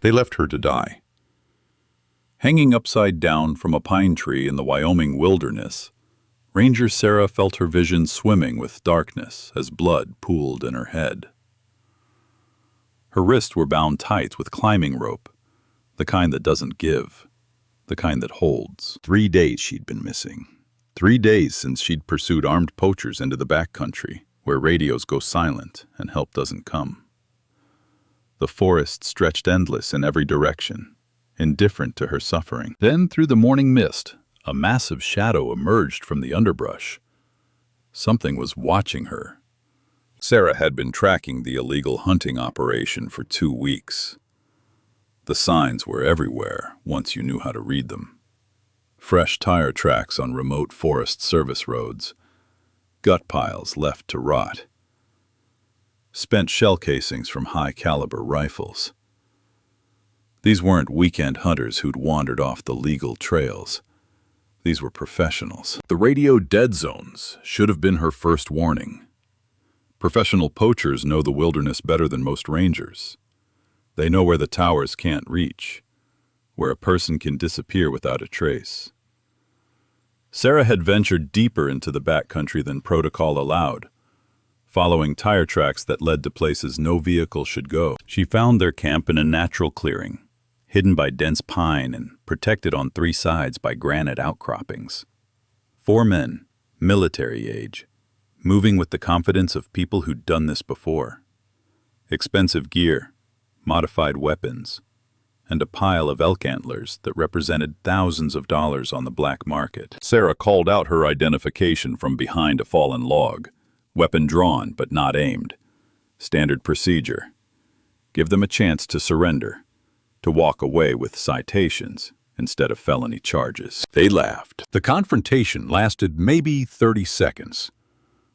They left her to die. Hanging upside down from a pine tree in the Wyoming wilderness, Ranger Sarah felt her vision swimming with darkness as blood pooled in her head. Her wrists were bound tight with climbing rope, the kind that doesn't give, the kind that holds. 3 days she'd been missing. 3 days since she'd pursued armed poachers into the backcountry, where radios go silent and help doesn't come. The forest stretched endless in every direction, indifferent to her suffering. Then, through the morning mist, a massive shadow emerged from the underbrush. Something was watching her. Sarah had been tracking the illegal hunting operation for 2 weeks. The signs were everywhere once you knew how to read them. Fresh tire tracks on remote Forest Service roads, gut piles left to rot, spent shell casings from high-caliber rifles. These weren't weekend hunters who'd wandered off the legal trails. These were professionals. The radio dead zones should have been her first warning. Professional poachers know the wilderness better than most rangers. They know where the towers can't reach, where a person can disappear without a trace. Sarah had ventured deeper into the backcountry than protocol allowed, following tire tracks that led to places no vehicle should go. She found their camp in a natural clearing, hidden by dense pine and protected on 3 sides by granite outcroppings. 4 men, military age, moving with the confidence of people who'd done this before. Expensive gear, modified weapons, and a pile of elk antlers that represented thousands of dollars on the black market. Sarah called out her identification from behind a fallen log, weapon drawn but not aimed. Standard procedure. Give them a chance to surrender, to walk away with citations instead of felony charges. They laughed. The confrontation lasted maybe 30 seconds.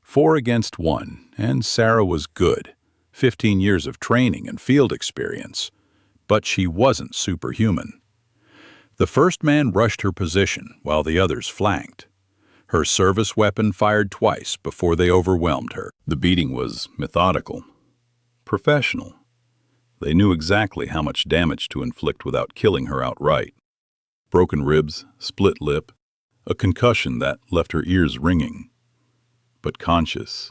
4 against 1, and Sarah was good. 15 years of training and field experience. But she wasn't superhuman. The first man rushed her position while the others flanked. Her service weapon fired twice before they overwhelmed her. The beating was methodical, professional. They knew exactly how much damage to inflict without killing her outright. Broken ribs, split lip, a concussion that left her ears ringing. But conscious.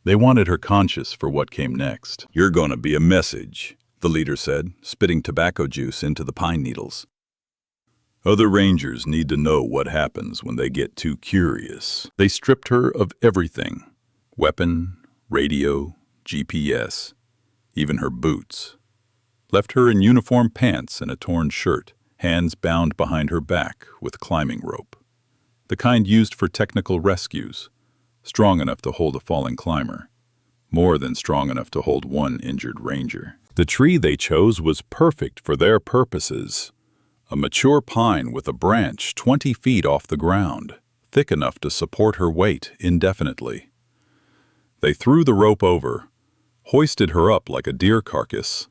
They wanted her conscious for what came next. "You're gonna be a message," the leader said, spitting tobacco juice into the pine needles. "Other rangers need to know what happens when they get too curious." They stripped her of everything. Weapon, radio, GPS, even her boots. Left her in uniform pants and a torn shirt, hands bound behind her back with climbing rope. The kind used for technical rescues. Strong enough to hold a falling climber, more than strong enough to hold 1 injured ranger. The tree they chose was perfect for their purposes. A mature pine with a branch 20 feet off the ground, thick enough to support her weight indefinitely. They threw the rope over, hoisted her up like a deer carcass,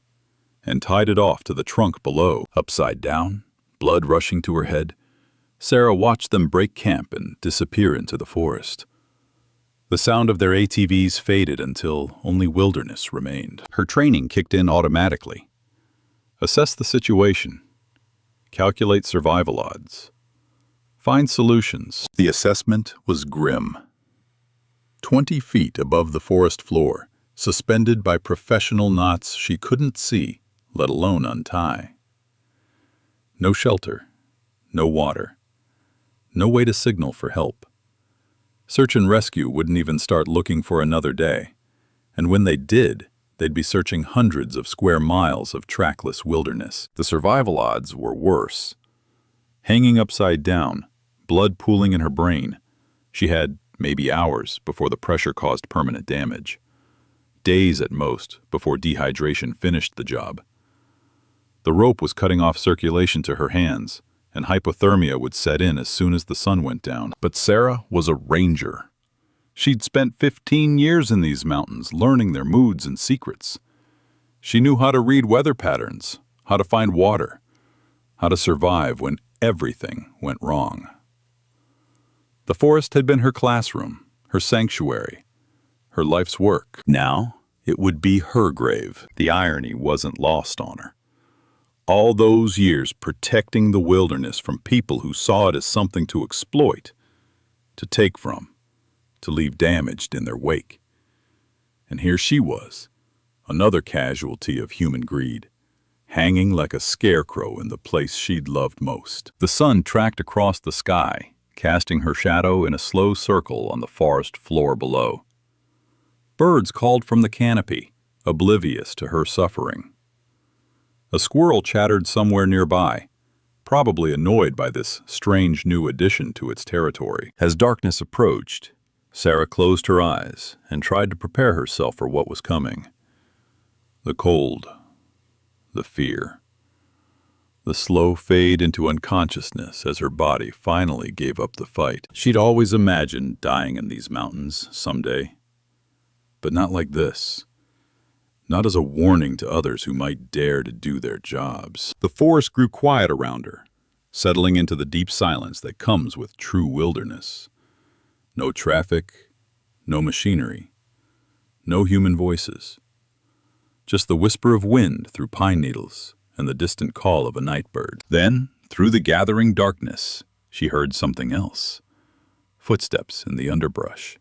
and tied it off to the trunk below. Upside down, blood rushing to her head, Sarah watched them break camp and disappear into the forest. The sound of their ATVs faded until only wilderness remained. Her training kicked in automatically. Assess the situation. Calculate survival odds. Find solutions. The assessment was grim. 20 feet above the forest floor, suspended by professional knots she couldn't see, let alone untie. No shelter, no water, no way to signal for help. Search and rescue wouldn't even start looking for another day, and when they did, they'd be searching hundreds of square miles of trackless wilderness. The survival odds were worse. Hanging upside down, blood pooling in her brain, she had maybe hours before the pressure caused permanent damage. Days at most before dehydration finished the job. The rope was cutting off circulation to her hands, and hypothermia would set in as soon as the sun went down. But Sarah was a ranger. She'd spent 15 years in these mountains learning their moods and secrets. She knew how to read weather patterns, how to find water, how to survive when everything went wrong. The forest had been her classroom, her sanctuary, her life's work. Now, it would be her grave. The irony wasn't lost on her. All those years protecting the wilderness from people who saw it as something to exploit, to take from, to leave damaged in their wake. And here she was, another casualty of human greed, hanging like a scarecrow in the place she'd loved most. The sun tracked across the sky, casting her shadow in a slow circle on the forest floor below. Birds called from the canopy, oblivious to her suffering. A squirrel chattered somewhere nearby, probably annoyed by this strange new addition to its territory. As darkness approached, Sarah closed her eyes and tried to prepare herself for what was coming. The cold, the fear, the slow fade into unconsciousness as her body finally gave up the fight. She'd always imagined dying in these mountains someday, but not like this. Not as a warning to others who might dare to do their jobs. The forest grew quiet around her, settling into the deep silence that comes with true wilderness. No traffic, no machinery, no human voices. Just the whisper of wind through pine needles and the distant call of a night bird. Then, through the gathering darkness, she heard something else. Footsteps in the underbrush.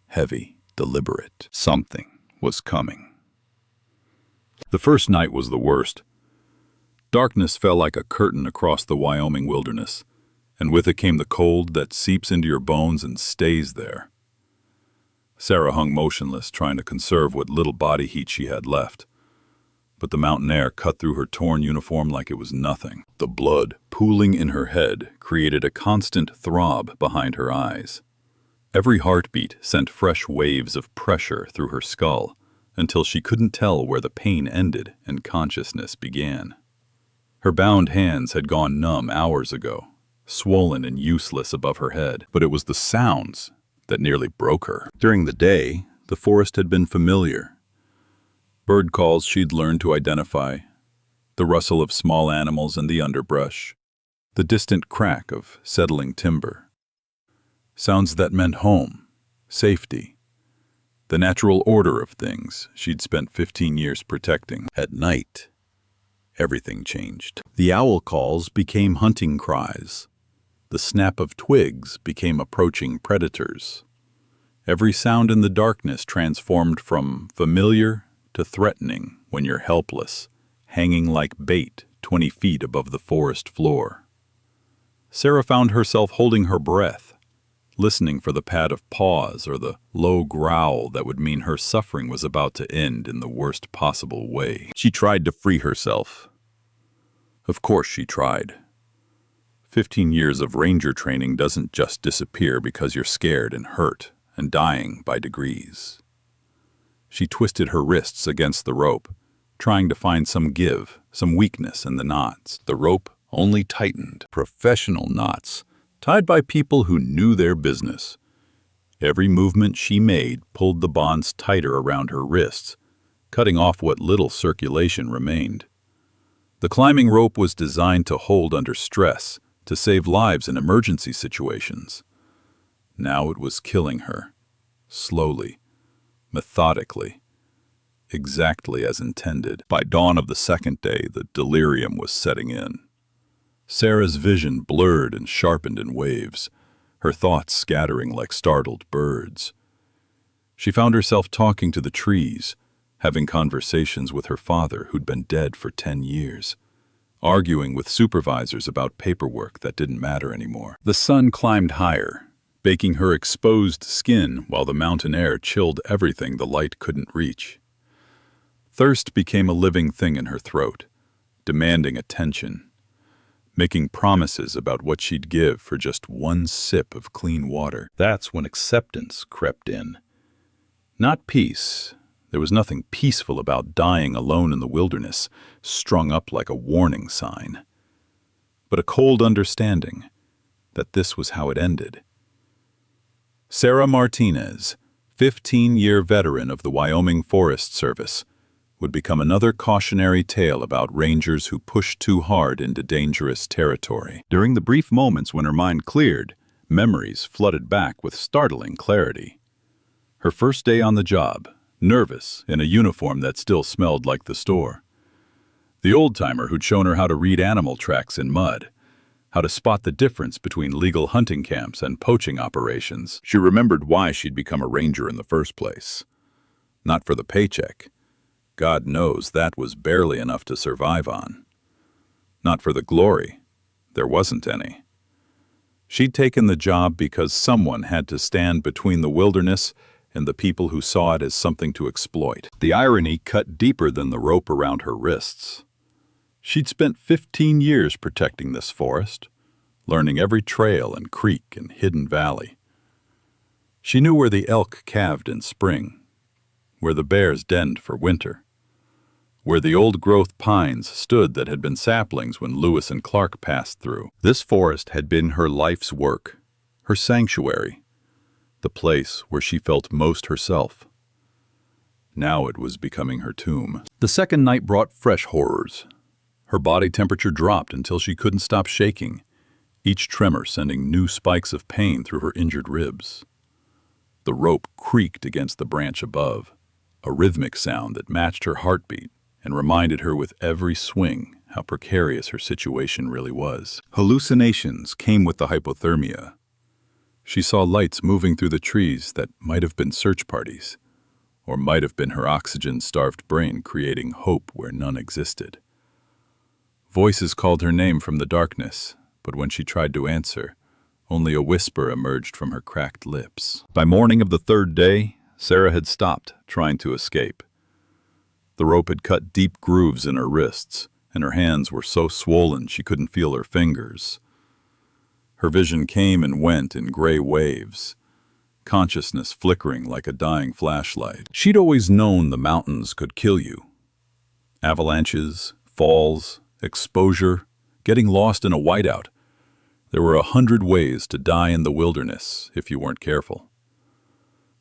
Heavy, deliberate. Something was coming. The first night was the worst. Darkness fell like a curtain across the Wyoming wilderness, and with it came the cold that seeps into your bones and stays there. Sarah hung motionless, trying to conserve what little body heat she had left. But the mountain air cut through her torn uniform like it was nothing. The blood pooling in her head created a constant throb behind her eyes. Every heartbeat sent fresh waves of pressure through her skull, until she couldn't tell where the pain ended and consciousness began. Her bound hands had gone numb hours ago, swollen and useless above her head, but it was the sounds that nearly broke her. During the day, the forest had been familiar. Bird calls she'd learned to identify, the rustle of small animals in the underbrush, the distant crack of settling timber. Sounds that meant home, safety, the natural order of things she'd spent 15 years protecting. At night, everything changed. The owl calls became hunting cries. The snap of twigs became approaching predators. Every sound in the darkness transformed from familiar to threatening when you're helpless, hanging like bait 20 feet above the forest floor. Sarah found herself holding her breath, listening for the pad of paws or the low growl that would mean her suffering was about to end in the worst possible way. She tried to free herself. Of course she tried. 15 years of ranger training doesn't just disappear because you're scared and hurt and dying by degrees. She twisted her wrists against the rope, trying to find some give, some weakness in the knots. The rope only tightened. Professional knots, tied by people who knew their business. Every movement she made pulled the bonds tighter around her wrists, cutting off what little circulation remained. The climbing rope was designed to hold under stress, to save lives in emergency situations. Now it was killing her, slowly, methodically, exactly as intended. By dawn of the second day, the delirium was setting in. Sarah's vision blurred and sharpened in waves, her thoughts scattering like startled birds. She found herself talking to the trees, having conversations with her father who'd been dead for 10 years, arguing with supervisors about paperwork that didn't matter anymore. The sun climbed higher, baking her exposed skin while the mountain air chilled everything the light couldn't reach. Thirst became a living thing in her throat, demanding attention, making promises about what she'd give for just one sip of clean water. That's when acceptance crept in. Not peace. There was nothing peaceful about dying alone in the wilderness, strung up like a warning sign. But a cold understanding that this was how it ended. Sarah Martinez, 15-year veteran of the Wyoming Forest Service, would become another cautionary tale about rangers who pushed too hard into dangerous territory. During the brief moments when her mind cleared, memories flooded back with startling clarity. Her first day on the job, nervous, in a uniform that still smelled like the store. The old-timer who'd shown her how to read animal tracks in mud, how to spot the difference between legal hunting camps and poaching operations. She remembered why she'd become a ranger in the first place. Not for the paycheck. God knows that was barely enough to survive on. Not for the glory. There wasn't any. She'd taken the job because someone had to stand between the wilderness and the people who saw it as something to exploit. The irony cut deeper than the rope around her wrists. She'd spent 15 years protecting this forest, learning every trail and creek and hidden valley. She knew where the elk calved in spring, where the bears denned for winter, where the old-growth pines stood that had been saplings when Lewis and Clark passed through. This forest had been her life's work, her sanctuary, the place where she felt most herself. Now it was becoming her tomb. The second night brought fresh horrors. Her body temperature dropped until she couldn't stop shaking, each tremor sending new spikes of pain through her injured ribs. The rope creaked against the branch above, a rhythmic sound that matched her heartbeat and reminded her with every swing how precarious her situation really was. Hallucinations came with the hypothermia. She saw lights moving through the trees that might have been search parties, or might have been her oxygen-starved brain creating hope where none existed. Voices called her name from the darkness, but when she tried to answer, only a whisper emerged from her cracked lips. By morning of the third day, Sarah had stopped trying to escape. The rope had cut deep grooves in her wrists, and her hands were so swollen she couldn't feel her fingers. Her vision came and went in gray waves, consciousness flickering like a dying flashlight. She'd always known the mountains could kill you. Avalanches, falls, exposure, getting lost in a whiteout. There were 100 ways to die in the wilderness if you weren't careful.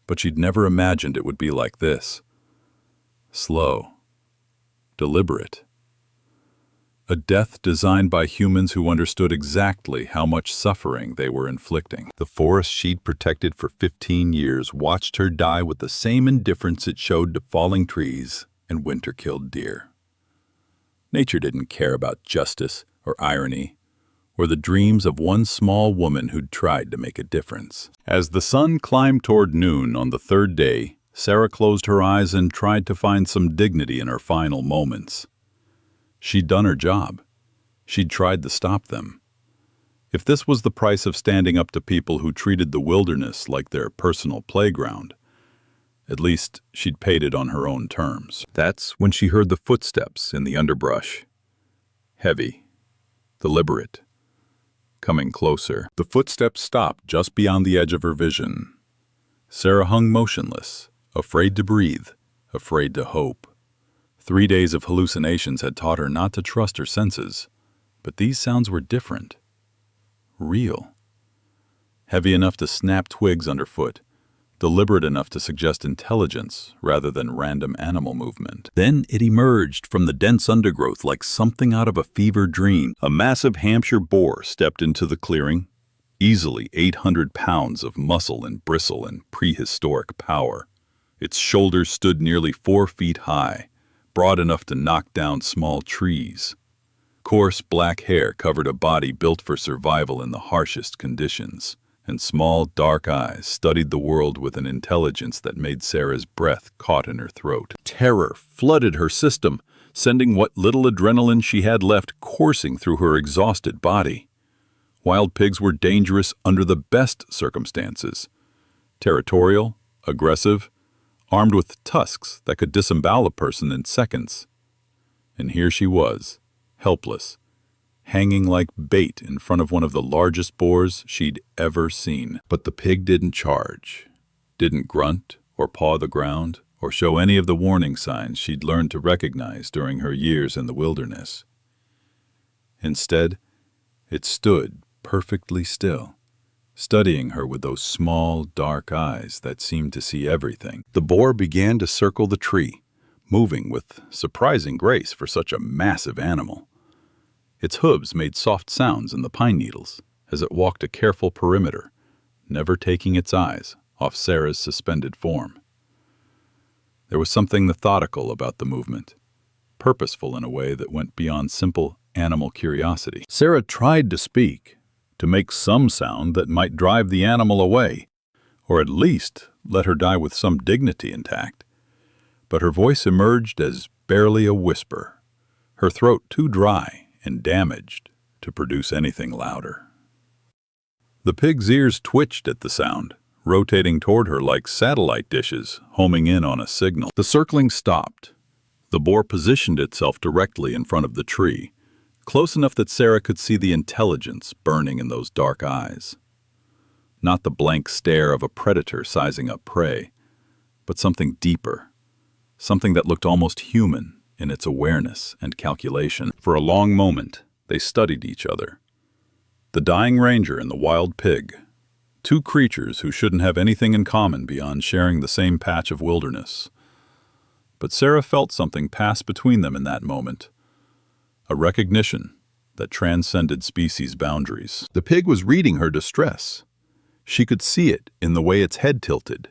But she'd never imagined it would be like this. Slow, deliberate. A death designed by humans who understood exactly how much suffering they were inflicting. The forest she'd protected for 15 years watched her die with the same indifference it showed to falling trees and winter-killed deer. Nature didn't care about justice or irony or the dreams of one small woman who'd tried to make a difference. As the sun climbed toward noon on the third day, Sarah closed her eyes and tried to find some dignity in her final moments. She'd done her job. She'd tried to stop them. If this was the price of standing up to people who treated the wilderness like their personal playground, at least she'd paid it on her own terms. That's when she heard the footsteps in the underbrush. Heavy, deliberate, coming closer. The footsteps stopped just beyond the edge of her vision. Sarah hung motionless, afraid to breathe, afraid to hope. 3 days of hallucinations had taught her not to trust her senses, but these sounds were different. Real. Heavy enough to snap twigs underfoot, deliberate enough to suggest intelligence rather than random animal movement. Then it emerged from the dense undergrowth like something out of a fever dream. A massive Hampshire boar stepped into the clearing, easily 800 pounds of muscle and bristle and prehistoric power. Its shoulders stood nearly 4 feet high, broad enough to knock down small trees. Coarse black hair covered a body built for survival in the harshest conditions, and small, dark eyes studied the world with an intelligence that made Sarah's breath caught in her throat. Terror flooded her system, sending what little adrenaline she had left coursing through her exhausted body. Wild pigs were dangerous under the best circumstances. Territorial, aggressive, armed with tusks that could disembowel a person in seconds. And here she was, helpless, hanging like bait in front of one of the largest boars she'd ever seen. But the pig didn't charge, didn't grunt or paw the ground, or show any of the warning signs she'd learned to recognize during her years in the wilderness. Instead, it stood perfectly still, studying her with those small, dark eyes that seemed to see everything. The boar began to circle the tree, moving with surprising grace for such a massive animal. Its hooves made soft sounds in the pine needles as it walked a careful perimeter, never taking its eyes off Sarah's suspended form. There was something methodical about the movement, purposeful in a way that went beyond simple animal curiosity. Sarah tried to speak, to make some sound that might drive the animal away, or at least let her die with some dignity intact. But her voice emerged as barely a whisper, her throat too dry and damaged to produce anything louder. The pig's ears twitched at the sound, rotating toward her like satellite dishes homing in on a signal. The circling stopped. The boar positioned itself directly in front of the tree, close enough that Sarah could see the intelligence burning in those dark eyes. Not the blank stare of a predator sizing up prey, but something deeper, something that looked almost human in its awareness and calculation. For a long moment, they studied each other. The dying ranger and the wild pig, two creatures who shouldn't have anything in common beyond sharing the same patch of wilderness. But Sarah felt something pass between them in that moment, a recognition that transcended species boundaries. The pig was reading her distress. She could see it in the way its head tilted,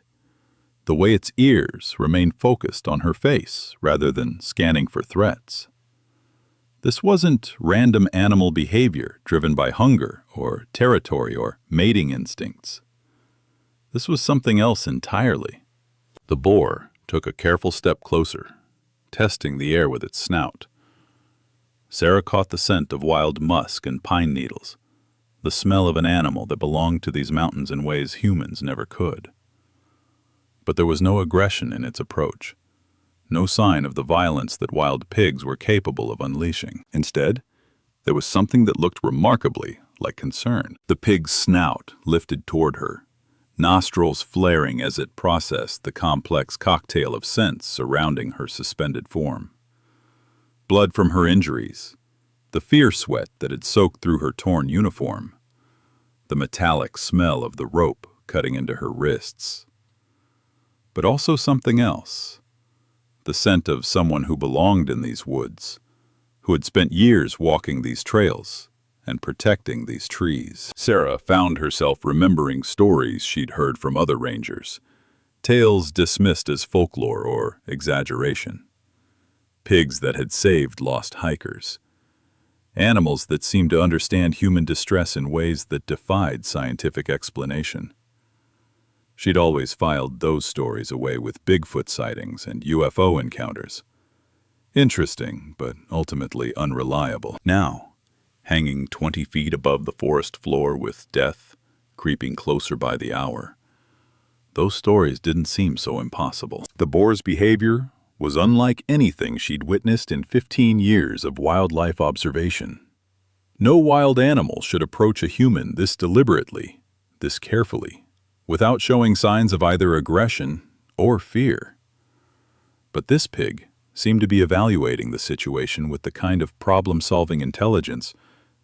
the way its ears remained focused on her face rather than scanning for threats. This wasn't random animal behavior driven by hunger or territory or mating instincts. This was something else entirely. The boar took a careful step closer, testing the air with its snout. Sarah caught the scent of wild musk and pine needles, the smell of an animal that belonged to these mountains in ways humans never could. But there was no aggression in its approach. No sign of the violence that wild pigs were capable of unleashing. Instead, there was something that looked remarkably like concern. The pig's snout lifted toward her, nostrils flaring as it processed the complex cocktail of scents surrounding her suspended form. Blood from her injuries, the fear sweat that had soaked through her torn uniform, the metallic smell of the rope cutting into her wrists. But also something else. The scent of someone who belonged in these woods, who had spent years walking these trails and protecting these trees. Sarah found herself remembering stories she'd heard from other rangers, tales dismissed as folklore or exaggeration. Pigs that had saved lost hikers. Animals that seemed to understand human distress in ways that defied scientific explanation. She'd always filed those stories away with Bigfoot sightings and UFO encounters. Interesting, but ultimately unreliable. Now, hanging 20 feet above the forest floor with death creeping closer by the hour, those stories didn't seem so impossible. The boar's behavior was unlike anything she'd witnessed in 15 years of wildlife observation. No wild animal should approach a human this deliberately, this carefully, without showing signs of either aggression or fear. But this pig seemed to be evaluating the situation with the kind of problem-solving intelligence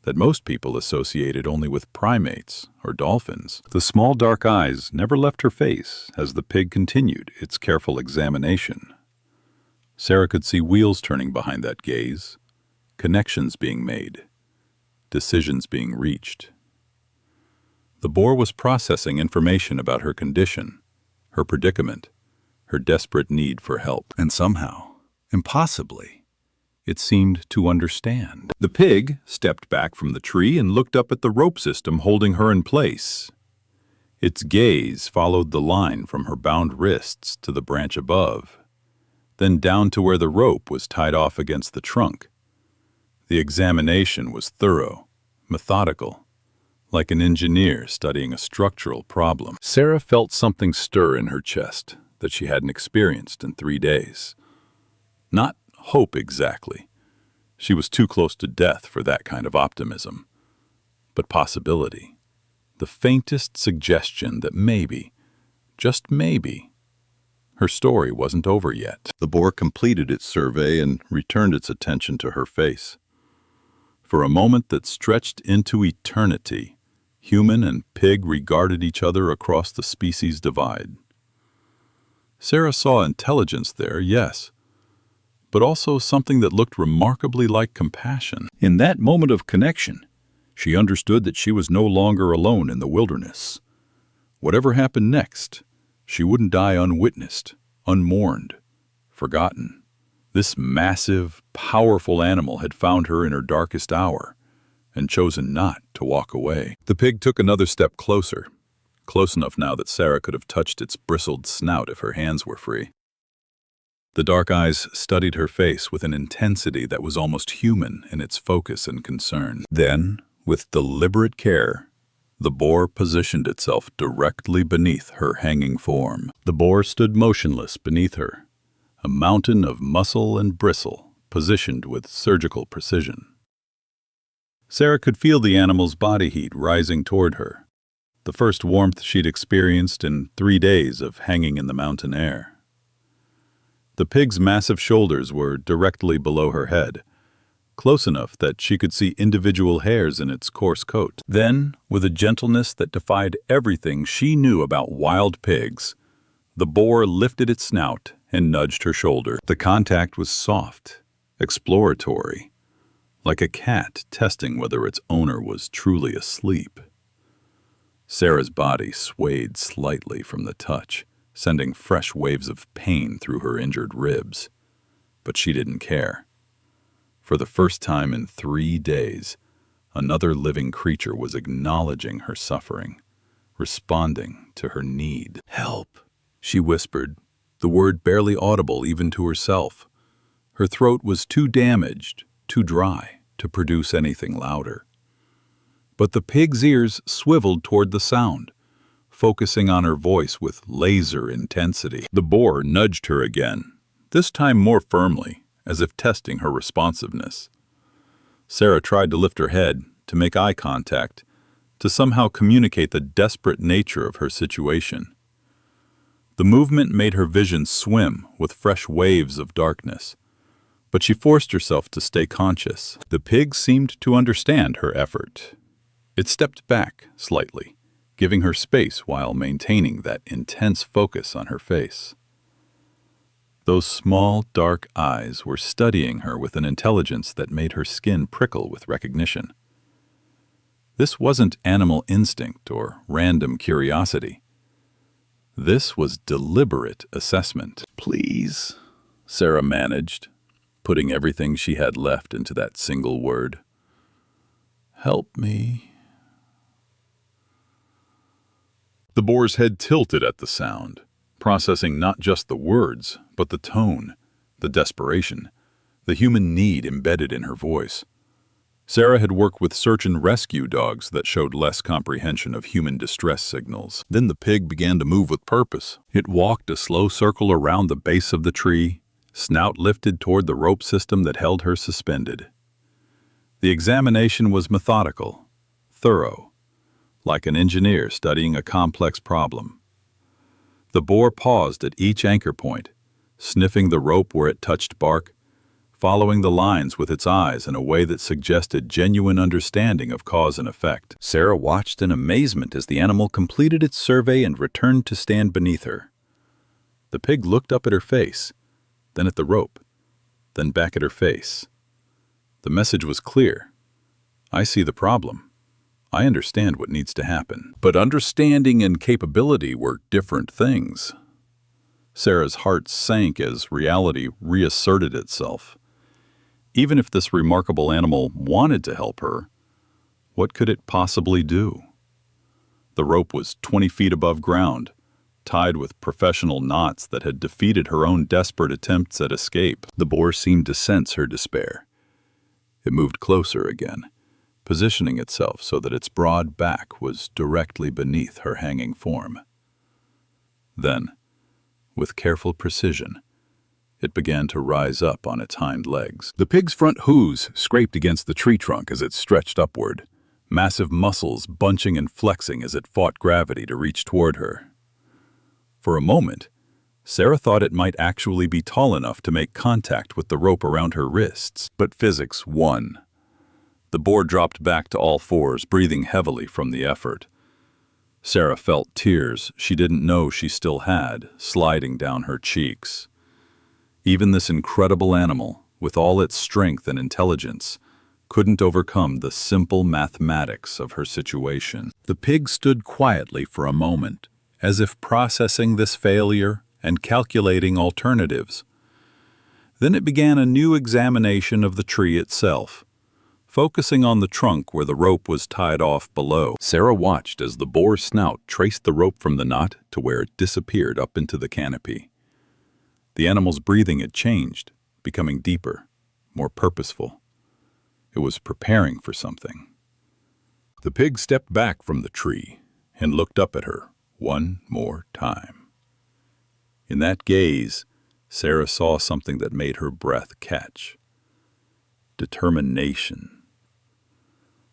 that most people associated only with primates or dolphins. The small dark eyes never left her face as the pig continued its careful examination. Sarah could see wheels turning behind that gaze, connections being made, decisions being reached. The boar was processing information about her condition, her predicament, her desperate need for help. And somehow, impossibly, it seemed to understand. The pig stepped back from the tree and looked up at the rope system holding her in place. Its gaze followed the line from her bound wrists to the branch above, then down to where the rope was tied off against the trunk. The examination was thorough, methodical, like an engineer studying a structural problem. Sarah felt something stir in her chest that she hadn't experienced in 3 days. Not hope exactly. She was too close to death for that kind of optimism. But possibility. The faintest suggestion that maybe, just maybe, her story wasn't over yet. The boar completed its survey and returned its attention to her face. For a moment that stretched into eternity, human and pig regarded each other across the species divide. Sarah saw intelligence there, yes, but also something that looked remarkably like compassion. In that moment of connection, she understood that she was no longer alone in the wilderness. Whatever happened next, she wouldn't die unwitnessed, unmourned, forgotten. This massive, powerful animal had found her in her darkest hour and chosen not to walk away. The pig took another step closer, close enough now that Sarah could have touched its bristled snout if her hands were free. The dark eyes studied her face with an intensity that was almost human in its focus and concern. Then, with deliberate care, the boar positioned itself directly beneath her hanging form. The boar stood motionless beneath her, a mountain of muscle and bristle positioned with surgical precision. Sarah could feel the animal's body heat rising toward her, the first warmth she'd experienced in 3 days of hanging in the mountain air. The pig's massive shoulders were directly below her head, close enough that she could see individual hairs in its coarse coat. Then, with a gentleness that defied everything she knew about wild pigs, the boar lifted its snout and nudged her shoulder. The contact was soft, exploratory, like a cat testing whether its owner was truly asleep. Sarah's body swayed slightly from the touch, sending fresh waves of pain through her injured ribs. But she didn't care. For the first time in 3 days, another living creature was acknowledging her suffering, responding to her need. "Help," she whispered, the word barely audible even to herself. Her throat was too damaged, too dry, to produce anything louder. But the pig's ears swiveled toward the sound, focusing on her voice with laser intensity. The boar nudged her again, this time more firmly, as if testing her responsiveness. Sarah tried to lift her head, to make eye contact, to somehow communicate the desperate nature of her situation. The movement made her vision swim with fresh waves of darkness, but she forced herself to stay conscious. The pig seemed to understand her effort. It stepped back slightly, giving her space while maintaining that intense focus on her face. Those small, dark eyes were studying her with an intelligence that made her skin prickle with recognition. This wasn't animal instinct or random curiosity. This was deliberate assessment. "Please," Sarah managed, putting everything she had left into that single word. "Help me." The boar's head tilted at the sound, processing not just the words, but the tone, the desperation, the human need embedded in her voice. Sarah had worked with search and rescue dogs that showed less comprehension of human distress signals. Then the pig began to move with purpose. It walked a slow circle around the base of the tree, snout lifted toward the rope system that held her suspended. The examination was methodical, thorough, like an engineer studying a complex problem. The boar paused at each anchor point, sniffing the rope where it touched bark, following the lines with its eyes in a way that suggested genuine understanding of cause and effect. Sarah watched in amazement as the animal completed its survey and returned to stand beneath her. The pig looked up at her face, then at the rope, then back at her face. The message was clear. "I see the problem. I understand what needs to happen." But understanding and capability were different things. Sarah's heart sank as reality reasserted itself. Even if this remarkable animal wanted to help her, what could it possibly do? The rope was 20 feet above ground, tied with professional knots that had defeated her own desperate attempts at escape. The boar seemed to sense her despair. It moved closer again, positioning itself so that its broad back was directly beneath her hanging form. Then, with careful precision, it began to rise up on its hind legs. The pig's front hooves scraped against the tree trunk as it stretched upward, massive muscles bunching and flexing as it fought gravity to reach toward her. For a moment, Sarah thought it might actually be tall enough to make contact with the rope around her wrists, but physics won. The boar dropped back to all fours, breathing heavily from the effort. Sarah felt tears she didn't know she still had sliding down her cheeks. Even this incredible animal, with all its strength and intelligence, couldn't overcome the simple mathematics of her situation. The pig stood quietly for a moment, as if processing this failure and calculating alternatives. Then it began a new examination of the tree itself, focusing on the trunk where the rope was tied off below. Sarah watched as the boar's snout traced the rope from the knot to where it disappeared up into the canopy. The animal's breathing had changed, becoming deeper, more purposeful. It was preparing for something. The pig stepped back from the tree and looked up at her one more time. In that gaze, Sarah saw something that made her breath catch. Determination.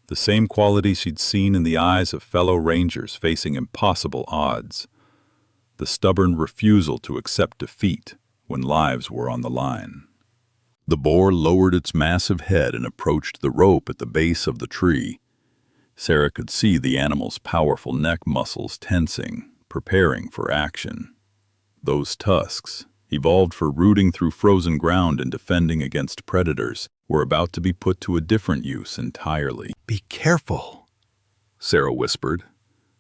The same quality she'd seen in the eyes of fellow rangers facing impossible odds. The stubborn refusal to accept defeat when lives were on the line. The boar lowered its massive head and approached the rope at the base of the tree. Sarah could see the animal's powerful neck muscles tensing, preparing for action. Those tusks, evolved for rooting through frozen ground and defending against predators, were about to be put to a different use entirely. "Be careful," Sarah whispered,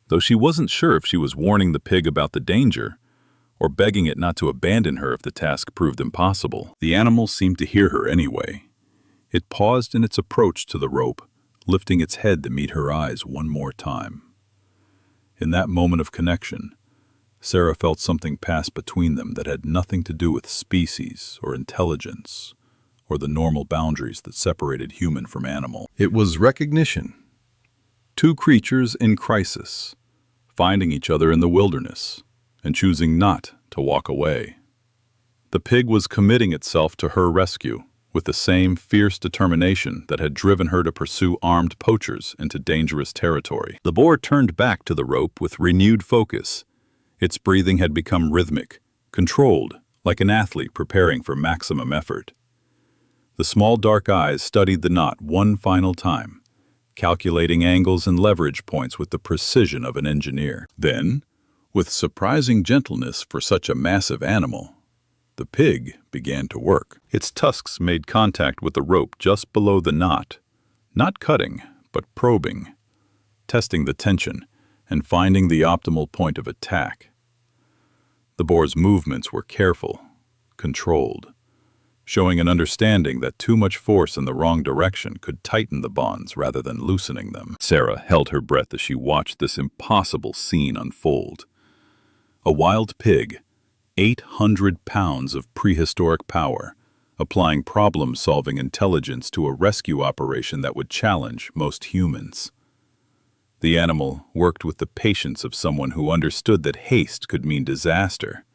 though she wasn't sure if she was warning the pig about the danger or begging it not to abandon her if the task proved impossible. The animal seemed to hear her anyway. It paused in its approach to the rope, lifting its head to meet her eyes one more time. In that moment of connection, Sarah felt something pass between them that had nothing to do with species or intelligence or the normal boundaries that separated human from animal. It was recognition. Two creatures in crisis, finding each other in the wilderness and choosing not to walk away. The pig was committing itself to her rescue with the same fierce determination that had driven her to pursue armed poachers into dangerous territory. The boar turned back to the rope with renewed focus. Its breathing had become rhythmic, controlled, like an athlete preparing for maximum effort. The small dark eyes studied the knot one final time, calculating angles and leverage points with the precision of an engineer. Then, with surprising gentleness for such a massive animal, the pig began to work. Its tusks made contact with the rope just below the knot, not cutting, but probing, testing the tension and finding the optimal point of attack. The boar's movements were careful, controlled, showing an understanding that too much force in the wrong direction could tighten the bonds rather than loosening them. Sarah held her breath as she watched this impossible scene unfold. A wild pig, 800 pounds of prehistoric power, applying problem-solving intelligence to a rescue operation that would challenge most humans. The animal worked with the patience of someone who understood that haste could mean disaster,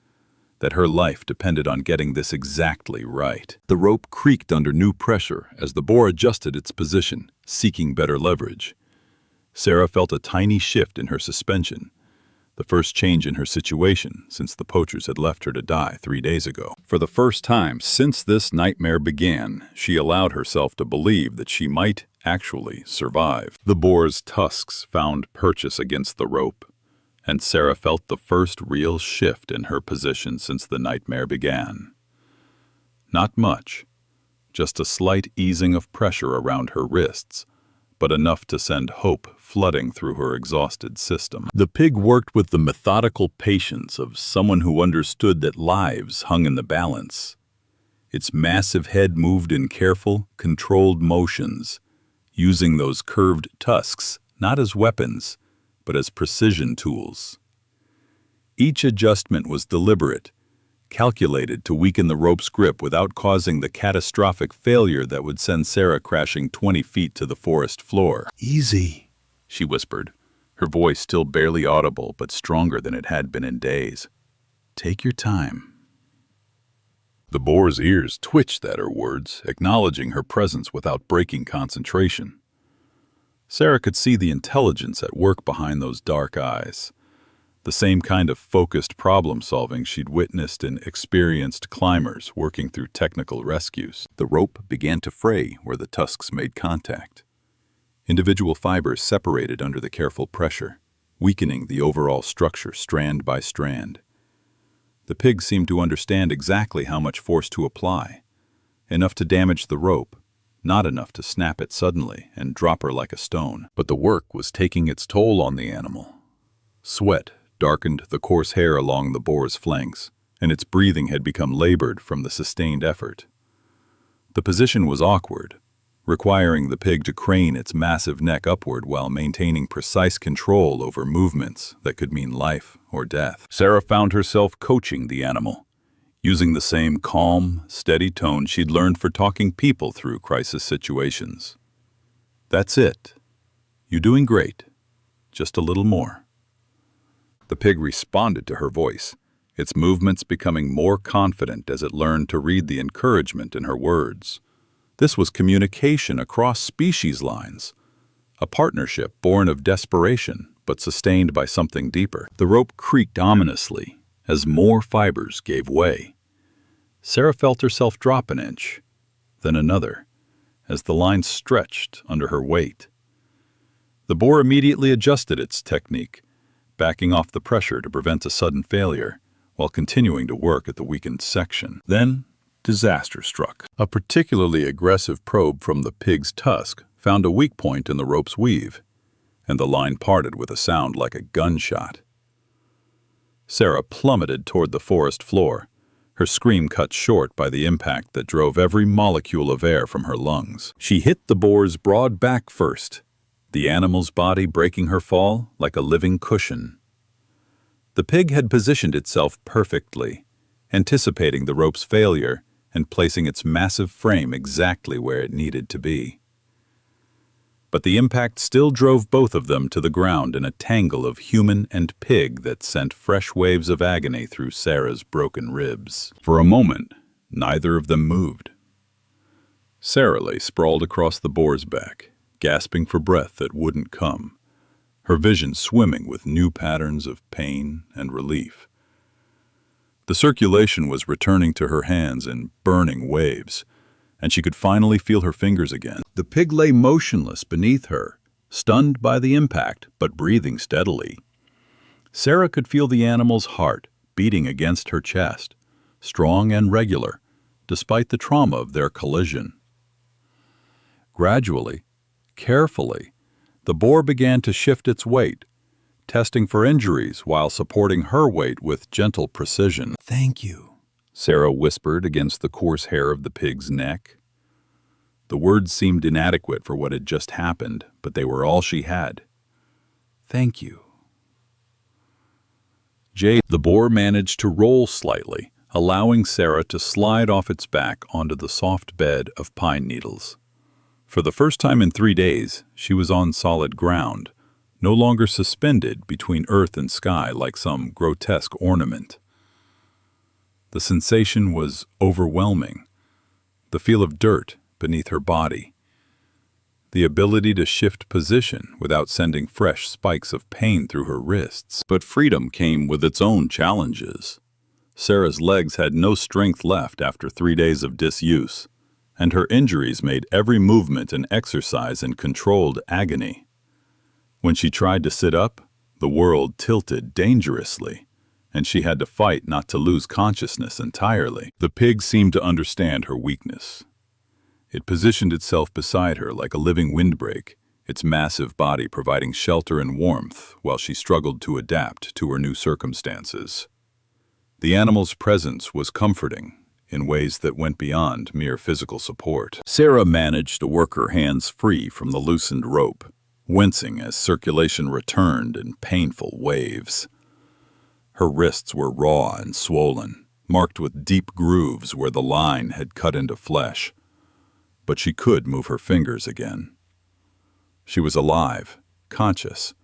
that her life depended on getting this exactly right. The rope creaked under new pressure as the boar adjusted its position, seeking better leverage. Sarah felt a tiny shift in her suspension, the first change in her situation since the poachers had left her to die 3 days ago. For the first time since this nightmare began, she allowed herself to believe that she might actually survive. The boar's tusks found purchase against the rope, and Sarah felt the first real shift in her position since the nightmare began. Not much, just a slight easing of pressure around her wrists, but enough to send hope flooding through her exhausted system. The pig worked with the methodical patience of someone who understood that lives hung in the balance. Its massive head moved in careful, controlled motions, using those curved tusks not as weapons, but as precision tools. Each adjustment was deliberate, calculated to weaken the rope's grip without causing the catastrophic failure that would send Sarah crashing 20 feet to the forest floor. "Easy," she whispered, her voice still barely audible but stronger than it had been in days. "Take your time." The boar's ears twitched at her words, acknowledging her presence without breaking concentration. Sarah could see the intelligence at work behind those dark eyes, the same kind of focused problem-solving she'd witnessed in experienced climbers working through technical rescues. The rope began to fray where the tusks made contact. Individual fibers separated under the careful pressure, weakening the overall structure strand by strand. The pig seemed to understand exactly how much force to apply, enough to damage the rope, not enough to snap it suddenly and drop her like a stone. But the work was taking its toll on the animal. Sweat darkened the coarse hair along the boar's flanks, and its breathing had become labored from the sustained effort. The position was awkward, requiring the pig to crane its massive neck upward while maintaining precise control over movements that could mean life or death. Sarah found herself coaching the animal, using the same calm, steady tone she'd learned for talking people through crisis situations. "That's it. You're doing great. Just a little more." The pig responded to her voice, its movements becoming more confident as it learned to read the encouragement in her words. This was communication across species lines, a partnership born of desperation but sustained by something deeper. The rope creaked ominously as more fibers gave way. Sarah felt herself drop an inch, then another, as the line stretched under her weight. The boar immediately adjusted its technique, backing off the pressure to prevent a sudden failure, while continuing to work at the weakened section. Then, disaster struck. A particularly aggressive probe from the pig's tusk found a weak point in the rope's weave, and the line parted with a sound like a gunshot. Sarah plummeted toward the forest floor, her scream cut short by the impact that drove every molecule of air from her lungs. She hit the boar's broad back first, the animal's body breaking her fall like a living cushion. The pig had positioned itself perfectly, anticipating the rope's failure and placing its massive frame exactly where it needed to be. But the impact still drove both of them to the ground in a tangle of human and pig that sent fresh waves of agony through Sarah's broken ribs. For a moment, neither of them moved. Sarah lay sprawled across the boar's back, gasping for breath that wouldn't come, her vision swimming with new patterns of pain and relief. The circulation was returning to her hands in burning waves, and she could finally feel her fingers again. The pig lay motionless beneath her, stunned by the impact, but breathing steadily. Sarah could feel the animal's heart beating against her chest, strong and regular, despite the trauma of their collision. Gradually, carefully, the boar began to shift its weight, testing for injuries while supporting her weight with gentle precision. "Thank you," Sarah whispered against the coarse hair of the pig's neck. The words seemed inadequate for what had just happened, but they were all she had. "Thank you." The boar managed to roll slightly, allowing Sarah to slide off its back onto the soft bed of pine needles. For the first time in 3 days, she was on solid ground, no longer suspended between earth and sky like some grotesque ornament. The sensation was overwhelming, the feel of dirt beneath her body, the ability to shift position without sending fresh spikes of pain through her wrists. But freedom came with its own challenges. Sarah's legs had no strength left after 3 days of disuse, and her injuries made every movement an exercise in controlled agony. When she tried to sit up, the world tilted dangerously, and she had to fight not to lose consciousness entirely. The pig seemed to understand her weakness. It positioned itself beside her like a living windbreak, its massive body providing shelter and warmth while she struggled to adapt to her new circumstances. The animal's presence was comforting in ways that went beyond mere physical support. Sarah managed to work her hands free from the loosened rope, wincing as circulation returned in painful waves. Her wrists were raw and swollen, marked with deep grooves where the line had cut into flesh. But she could move her fingers again. She was alive, conscious,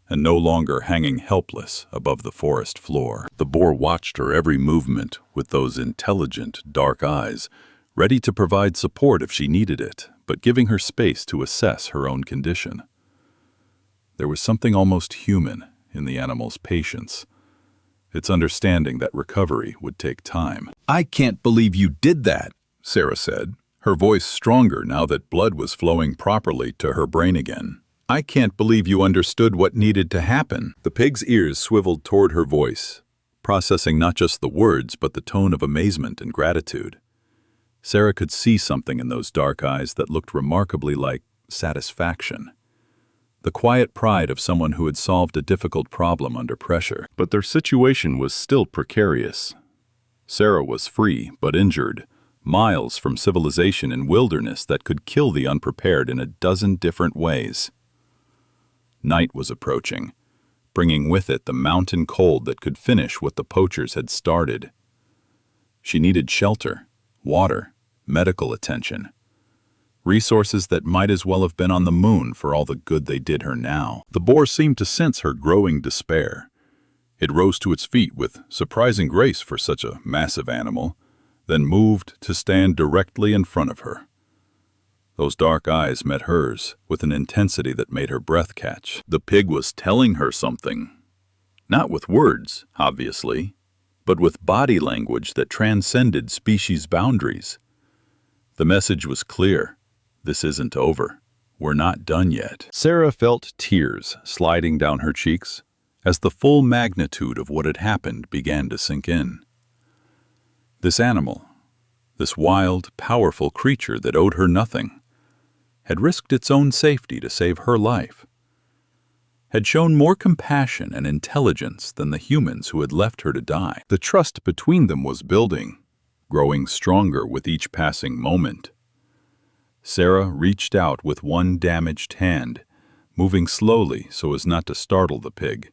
and no longer hanging helpless above the forest floor. The boar watched her every movement with those intelligent, dark eyes, ready to provide support if she needed it, but giving her space to assess her own condition. There was something almost human in the animal's patience, its understanding that recovery would take time. "I can't believe you did that," Sarah said, her voice stronger now that blood was flowing properly to her brain again. "I can't believe you understood what needed to happen." The pig's ears swiveled toward her voice, processing not just the words but the tone of amazement and gratitude. Sarah could see something in those dark eyes that looked remarkably like satisfaction. The quiet pride of someone who had solved a difficult problem under pressure. But their situation was still precarious. Sarah was free but injured, miles from civilization and wilderness that could kill the unprepared in a dozen different ways. Night was approaching, bringing with it the mountain cold that could finish what the poachers had started. She needed shelter, water, medical attention. Resources that might as well have been on the moon for all the good they did her now. The boar seemed to sense her growing despair. It rose to its feet with surprising grace for such a massive animal, then moved to stand directly in front of her. Those dark eyes met hers with an intensity that made her breath catch. The pig was telling her something. Not with words, obviously, but with body language that transcended species boundaries. The message was clear. This isn't over. We're not done yet. Sarah felt tears sliding down her cheeks as the full magnitude of what had happened began to sink in. This animal, this wild, powerful creature that owed her nothing, had risked its own safety to save her life, had shown more compassion and intelligence than the humans who had left her to die. The trust between them was building, growing stronger with each passing moment. Sarah reached out with one damaged hand, moving slowly so as not to startle the pig.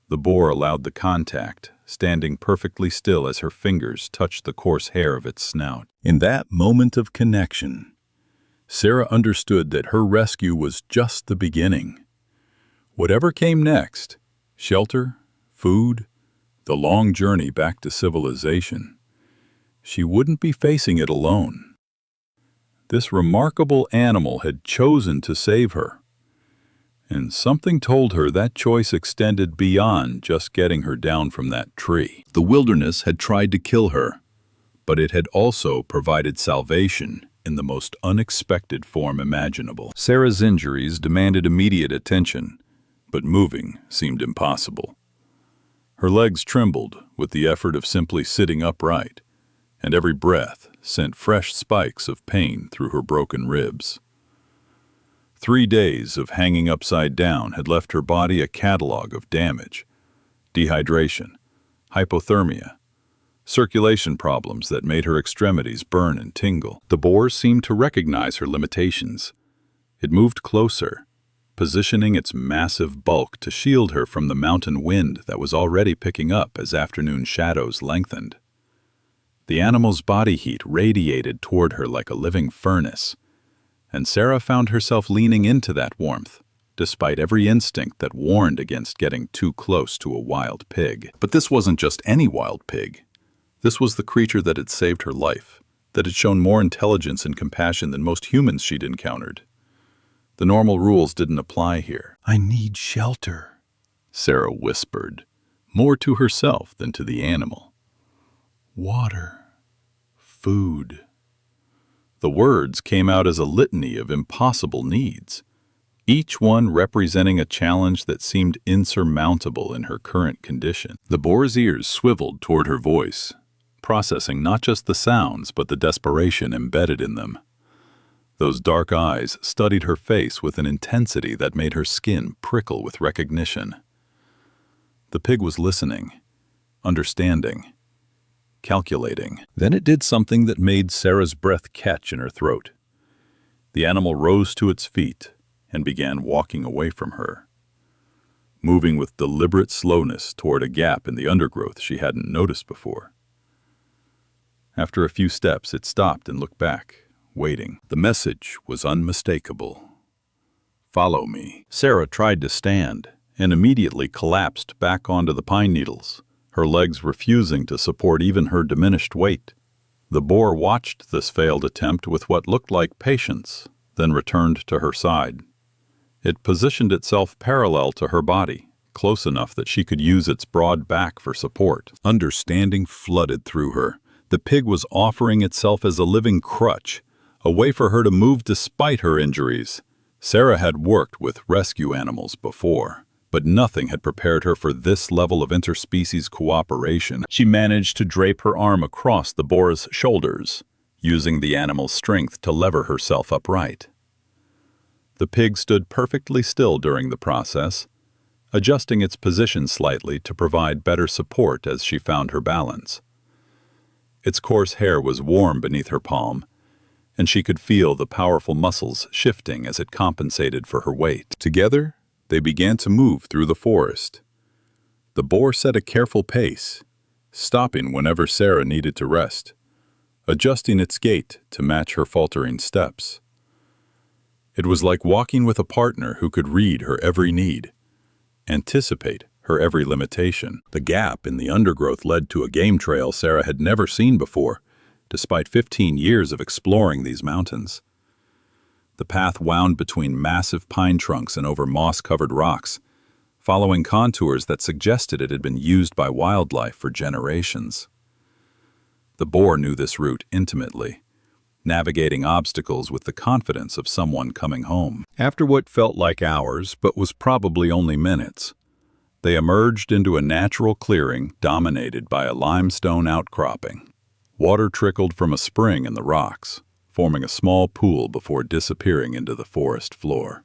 The boar allowed the contact, standing perfectly still as her fingers touched the coarse hair of its snout. In that moment of connection, Sarah understood that her rescue was just the beginning. Whatever came next, shelter, food, the long journey back to civilization, she wouldn't be facing it alone. This remarkable animal had chosen to save her, and something told her that choice extended beyond just getting her down from that tree. The wilderness had tried to kill her, but it had also provided salvation in the most unexpected form imaginable. Sarah's injuries demanded immediate attention, but moving seemed impossible. Her legs trembled with the effort of simply sitting upright, and every breath sent fresh spikes of pain through her broken ribs. 3 days of hanging upside down had left her body a catalog of damage, dehydration, hypothermia, circulation problems that made her extremities burn and tingle. The boar seemed to recognize her limitations. It moved closer, positioning its massive bulk to shield her from the mountain wind that was already picking up as afternoon shadows lengthened. The animal's body heat radiated toward her like a living furnace, and Sarah found herself leaning into that warmth, despite every instinct that warned against getting too close to a wild pig. But this wasn't just any wild pig. This was the creature that had saved her life, that had shown more intelligence and compassion than most humans she'd encountered. The normal rules didn't apply here. "I need shelter," Sarah whispered, more to herself than to the animal. "Water, food." The words came out as a litany of impossible needs, each one representing a challenge that seemed insurmountable in her current condition. The boar's ears swiveled toward her voice, processing not just the sounds but the desperation embedded in them. Those dark eyes studied her face with an intensity that made her skin prickle with recognition. The pig was listening, understanding, calculating. Then it did something that made Sarah's breath catch in her throat. The animal rose to its feet and began walking away from her, moving with deliberate slowness toward a gap in the undergrowth she hadn't noticed before. After a few steps, it stopped and looked back, waiting. The message was unmistakable. "Follow me." Sarah tried to stand and immediately collapsed back onto the pine needles, her legs refusing to support even her diminished weight. The boar watched this failed attempt with what looked like patience, then returned to her side. It positioned itself parallel to her body, close enough that she could use its broad back for support. Understanding flooded through her. The pig was offering itself as a living crutch, a way for her to move despite her injuries. Sarah had worked with rescue animals before, but nothing had prepared her for this level of interspecies cooperation. She managed to drape her arm across the boar's shoulders, using the animal's strength to lever herself upright. The pig stood perfectly still during the process, adjusting its position slightly to provide better support as she found her balance. Its coarse hair was warm beneath her palm, and she could feel the powerful muscles shifting as it compensated for her weight. Together, they began to move through the forest. The boar set a careful pace, stopping whenever Sarah needed to rest, adjusting its gait to match her faltering steps. It was like walking with a partner who could read her every need, anticipate her every limitation. The gap in the undergrowth led to a game trail Sarah had never seen before, despite 15 years of exploring these mountains. The path wound between massive pine trunks and over moss-covered rocks, following contours that suggested it had been used by wildlife for generations. The boar knew this route intimately, navigating obstacles with the confidence of someone coming home. After what felt like hours, but was probably only minutes, they emerged into a natural clearing dominated by a limestone outcropping. Water trickled from a spring in the rocks, forming a small pool before disappearing into the forest floor.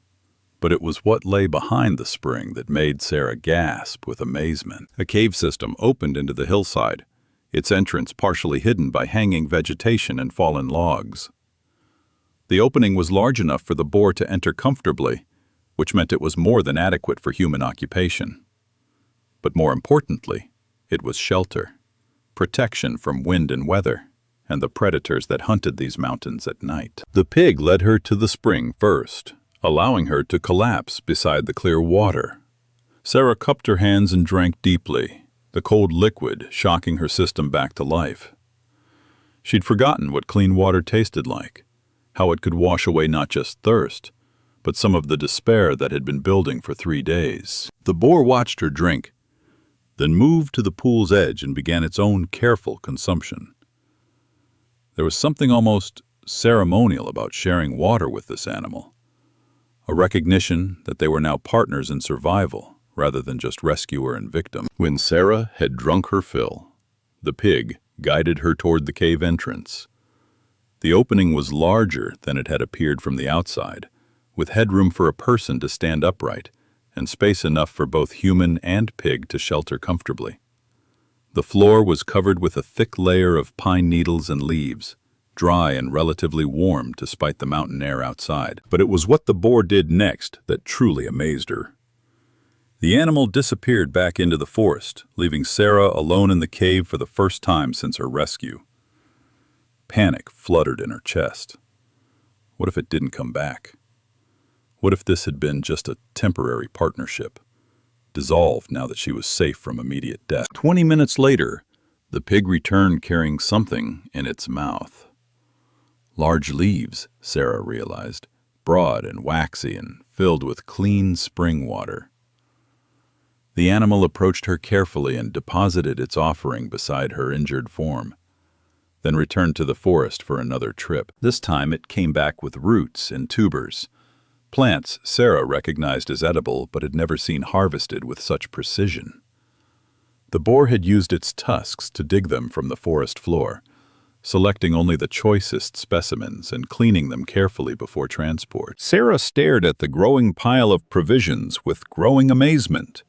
But it was what lay behind the spring that made Sarah gasp with amazement. A cave system opened into the hillside, its entrance partially hidden by hanging vegetation and fallen logs. The opening was large enough for the boar to enter comfortably, which meant it was more than adequate for human occupation. But more importantly, it was shelter, protection from wind and weather, and the predators that hunted these mountains at night. The pig led her to the spring first, allowing her to collapse beside the clear water. Sarah cupped her hands and drank deeply, the cold liquid shocking her system back to life. She'd forgotten what clean water tasted like, how it could wash away not just thirst, but some of the despair that had been building for 3 days. The boar watched her drink, then moved to the pool's edge and began its own careful consumption. There was something almost ceremonial about sharing water with this animal, a recognition that they were now partners in survival, rather than just rescuer and victim. When Sarah had drunk her fill, the pig guided her toward the cave entrance. The opening was larger than it had appeared from the outside, with headroom for a person to stand upright, and space enough for both human and pig to shelter comfortably. The floor was covered with a thick layer of pine needles and leaves, dry and relatively warm despite the mountain air outside. But it was what the boar did next that truly amazed her. The animal disappeared back into the forest, leaving Sarah alone in the cave for the first time since her rescue. Panic fluttered in her chest. What if it didn't come back? What if this had been just a temporary partnership, dissolved now that she was safe from immediate death? 20 minutes later, the pig returned carrying something in its mouth. Large leaves, Sarah realized, broad and waxy and filled with clean spring water. The animal approached her carefully and deposited its offering beside her injured form, then returned to the forest for another trip. This time it came back with roots and tubers, plants Sarah recognized as edible but had never seen harvested with such precision. The boar had used its tusks to dig them from the forest floor, selecting only the choicest specimens and cleaning them carefully before transport. Sarah stared at the growing pile of provisions with growing amazement.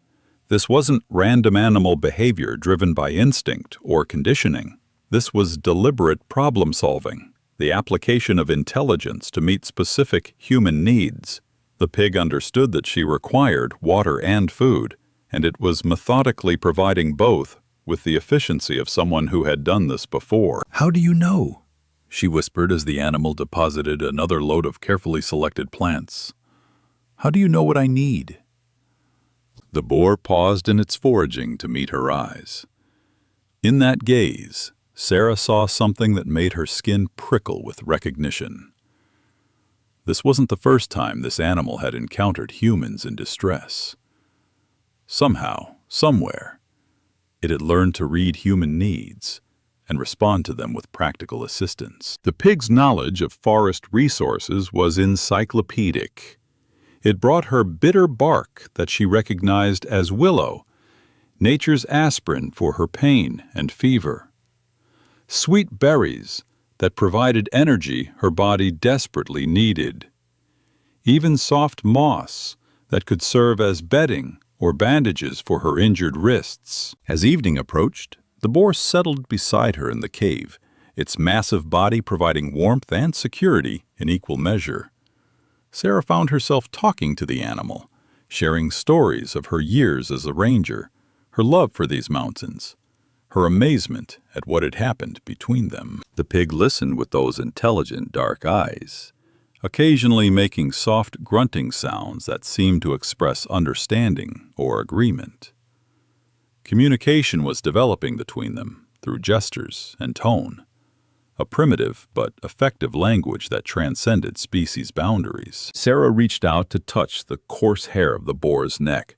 This wasn't random animal behavior driven by instinct or conditioning. This was deliberate problem-solving, the application of intelligence to meet specific human needs. The pig understood that she required water and food, and it was methodically providing both with the efficiency of someone who had done this before. "How do you know?" she whispered as the animal deposited another load of carefully selected plants. "How do you know what I need?" The boar paused in its foraging to meet her eyes. In that gaze, Sarah saw something that made her skin prickle with recognition. This wasn't the first time this animal had encountered humans in distress. Somehow, somewhere, it had learned to read human needs and respond to them with practical assistance. The pig's knowledge of forest resources was encyclopedic. It brought her bitter bark that she recognized as willow, nature's aspirin for her pain and fever. Sweet berries that provided energy her body desperately needed. Even soft moss that could serve as bedding or bandages for her injured wrists. As evening approached, The boar settled beside her in the cave, its massive body providing warmth and security in equal measure. Sarah found herself talking to the animal, sharing stories of her years as a ranger, her love for these mountains, her amazement at what had happened between them. The pig listened with those intelligent dark eyes, occasionally making soft grunting sounds that seemed to express understanding or agreement. Communication was developing between them through gestures and tone, a primitive but effective language that transcended species boundaries. Sarah reached out to touch the coarse hair of the boar's neck,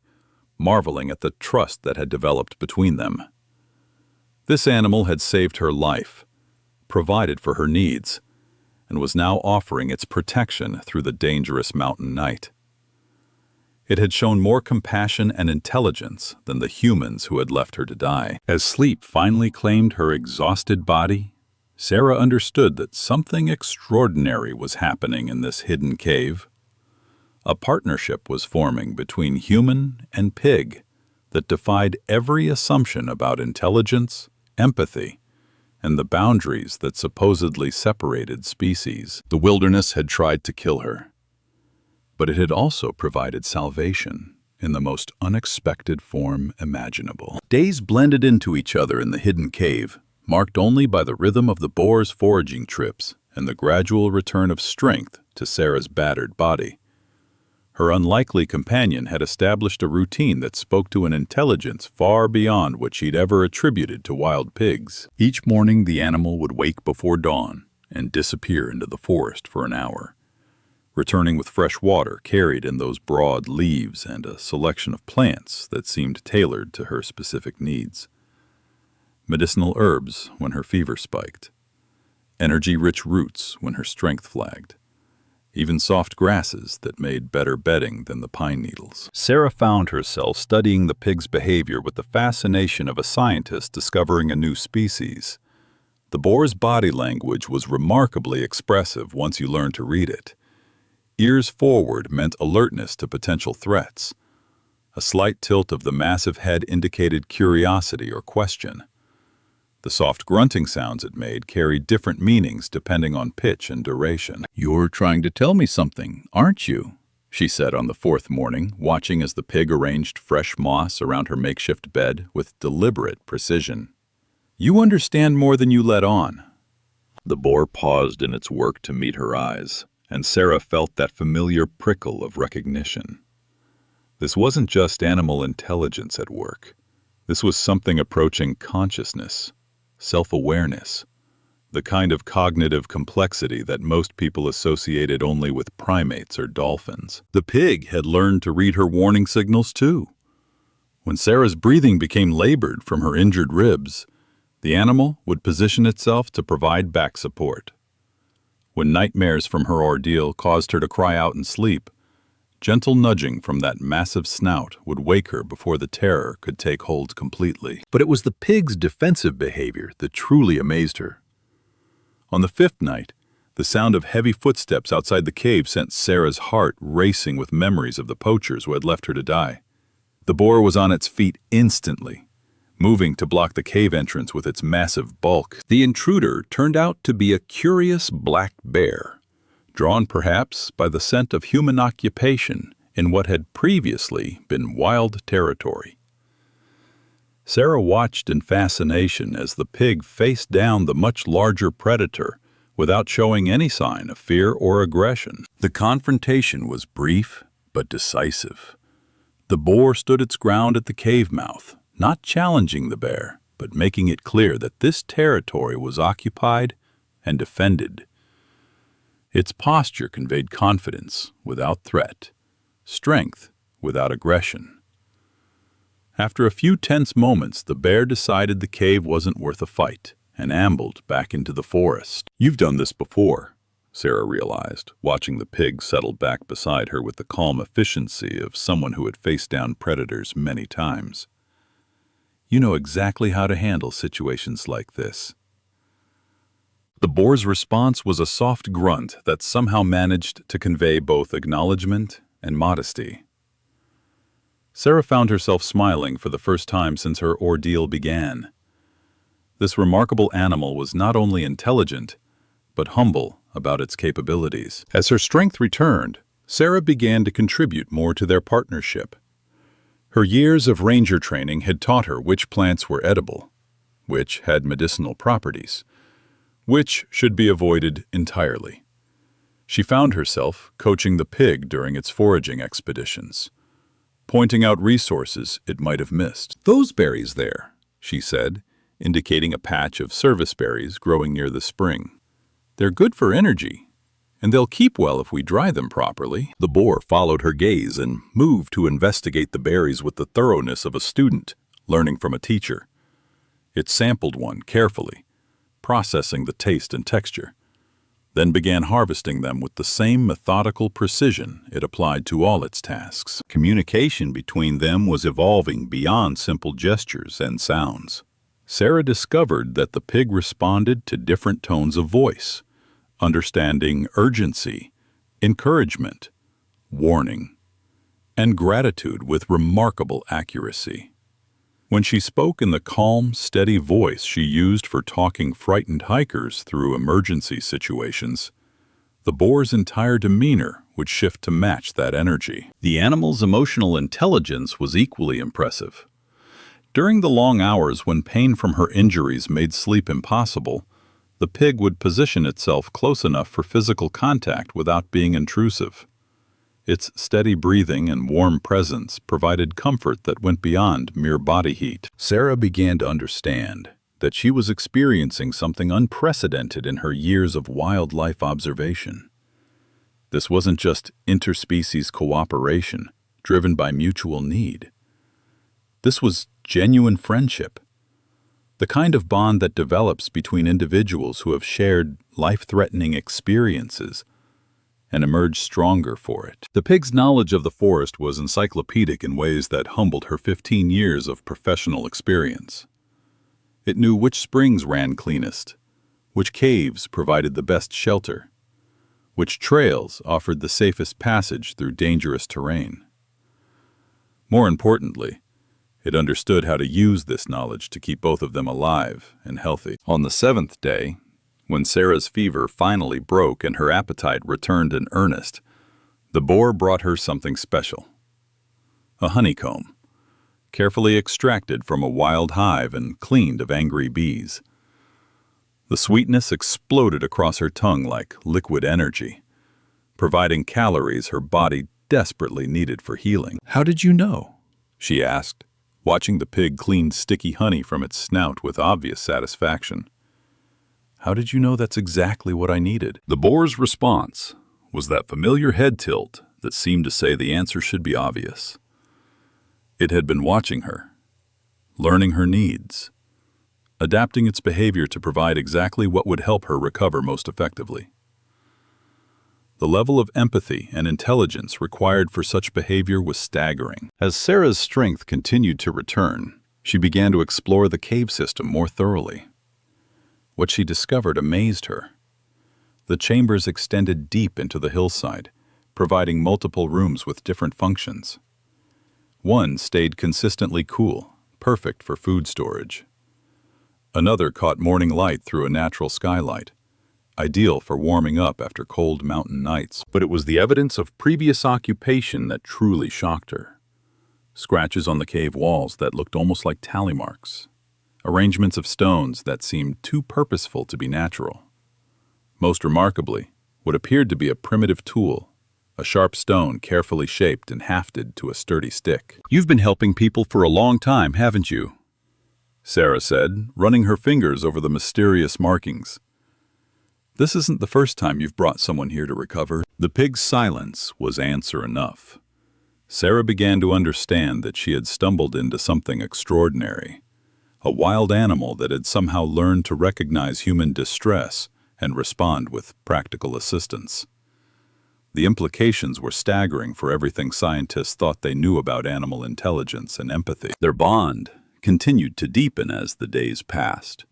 marveling at the trust that had developed between them. This animal had saved her life, provided for her needs, and was now offering its protection through the dangerous mountain night. It had shown more compassion and intelligence than the humans who had left her to die. As sleep finally claimed her exhausted body, Sarah understood that something extraordinary was happening in this hidden cave. A partnership was forming between human and pig that defied every assumption about intelligence, empathy, and the boundaries that supposedly separated species. The wilderness had tried to kill her, but it had also provided salvation in the most unexpected form imaginable. Days blended into each other in the hidden cave, marked only by the rhythm of the boar's foraging trips and the gradual return of strength to Sarah's battered body. Her unlikely companion had established a routine that spoke to an intelligence far beyond what she'd ever attributed to wild pigs. Each morning, the animal would wake before dawn and disappear into the forest for an hour, returning with fresh water carried in those broad leaves and a selection of plants that seemed tailored to her specific needs. Medicinal herbs when her fever spiked, energy-rich roots when her strength flagged, even soft grasses that made better bedding than the pine needles. Sarah found herself studying the pig's behavior with the fascination of a scientist discovering a new species. The boar's body language was remarkably expressive once you learned to read it. Ears forward meant alertness to potential threats. A slight tilt of the massive head indicated curiosity or question. The soft grunting sounds it made carried different meanings depending on pitch and duration. "You're trying to tell me something, aren't you?" she said on the fourth morning, watching as the pig arranged fresh moss around her makeshift bed with deliberate precision. "You understand more than you let on." The boar paused in its work to meet her eyes, and Sarah felt that familiar prickle of recognition. This wasn't just animal intelligence at work. This was something approaching consciousness, self-awareness, the kind of cognitive complexity that most people associated only with primates or dolphins. The pig had learned to read her warning signals too. When Sarah's breathing became labored from her injured ribs, the animal would position itself to provide back support. When nightmares from her ordeal caused her to cry out in sleep, gentle nudging from that massive snout would wake her before the terror could take hold completely. But it was the pig's defensive behavior that truly amazed her. On the fifth night, the sound of heavy footsteps outside the cave sent Sarah's heart racing with memories of the poachers who had left her to die. The boar was on its feet instantly, moving to block the cave entrance with its massive bulk. The intruder turned out to be a curious black bear, drawn perhaps by the scent of human occupation in what had previously been wild territory. Sarah watched in fascination as the pig faced down the much larger predator without showing any sign of fear or aggression. The confrontation was brief but decisive. The boar stood its ground at the cave mouth, not challenging the bear, but making it clear that this territory was occupied and defended. Its posture conveyed confidence without threat, strength without aggression. After a few tense moments, the bear decided the cave wasn't worth a fight and ambled back into the forest. "You've done this before," Sarah realized, watching the pig settle back beside her with the calm efficiency of someone who had faced down predators many times. "You know exactly how to handle situations like this." The boar's response was a soft grunt that somehow managed to convey both acknowledgement and modesty. Sarah found herself smiling for the first time since her ordeal began. This remarkable animal was not only intelligent, but humble about its capabilities. As her strength returned, Sarah began to contribute more to their partnership. Her years of ranger training had taught her which plants were edible, which had medicinal properties, which should be avoided entirely. She found herself coaching the pig during its foraging expeditions, pointing out resources it might have missed. "Those berries there," she said, indicating a patch of service berries growing near the spring. "They're good for energy, and they'll keep well if we dry them properly." The boar followed her gaze and moved to investigate the berries with the thoroughness of a student learning from a teacher. It sampled one carefully, processing the taste and texture, then began harvesting them with the same methodical precision it applied to all its tasks. Communication between them was evolving beyond simple gestures and sounds. Sarah discovered that the pig responded to different tones of voice, understanding urgency, encouragement, warning, and gratitude with remarkable accuracy. When she spoke in the calm, steady voice she used for talking frightened hikers through emergency situations, the boar's entire demeanor would shift to match that energy. The animal's emotional intelligence was equally impressive. During the long hours when pain from her injuries made sleep impossible, the pig would position itself close enough for physical contact without being intrusive. Its steady breathing and warm presence provided comfort that went beyond mere body heat. Sarah began to understand that she was experiencing something unprecedented in her years of wildlife observation. This wasn't just interspecies cooperation driven by mutual need. This was genuine friendship, the kind of bond that develops between individuals who have shared life-threatening experiences and emerged stronger for it. The pig's knowledge of the forest was encyclopedic in ways that humbled her 15 years of professional experience. It knew which springs ran cleanest, which caves provided the best shelter, which trails offered the safest passage through dangerous terrain. More importantly, it understood how to use this knowledge to keep both of them alive and healthy. On the 7th day, when Sarah's fever finally broke and her appetite returned in earnest, the boar brought her something special. A honeycomb, carefully extracted from a wild hive and cleaned of angry bees. The sweetness exploded across her tongue like liquid energy, providing calories her body desperately needed for healing. "How did you know?" she asked, watching the pig clean sticky honey from its snout with obvious satisfaction. "How did you know that's exactly what I needed?" The boar's response was that familiar head tilt that seemed to say the answer should be obvious. It had been watching her, learning her needs, adapting its behavior to provide exactly what would help her recover most effectively. The level of empathy and intelligence required for such behavior was staggering. As Sarah's strength continued to return, she began to explore the cave system more thoroughly. What she discovered amazed her. The chambers extended deep into the hillside, providing multiple rooms with different functions. One stayed consistently cool, perfect for food storage. Another caught morning light through a natural skylight, ideal for warming up after cold mountain nights. But it was the evidence of previous occupation that truly shocked her. Scratches on the cave walls that looked almost like tally marks. Arrangements of stones that seemed too purposeful to be natural. Most remarkably, what appeared to be a primitive tool, a sharp stone carefully shaped and hafted to a sturdy stick. "You've been helping people for a long time, haven't you?" Sarah said, running her fingers over the mysterious markings. "This isn't the first time you've brought someone here to recover." The pig's silence was answer enough. Sarah began to understand that she had stumbled into something extraordinary. A wild animal that had somehow learned to recognize human distress and respond with practical assistance. The implications were staggering for everything scientists thought they knew about animal intelligence and empathy. Their bond continued to deepen as the days passed.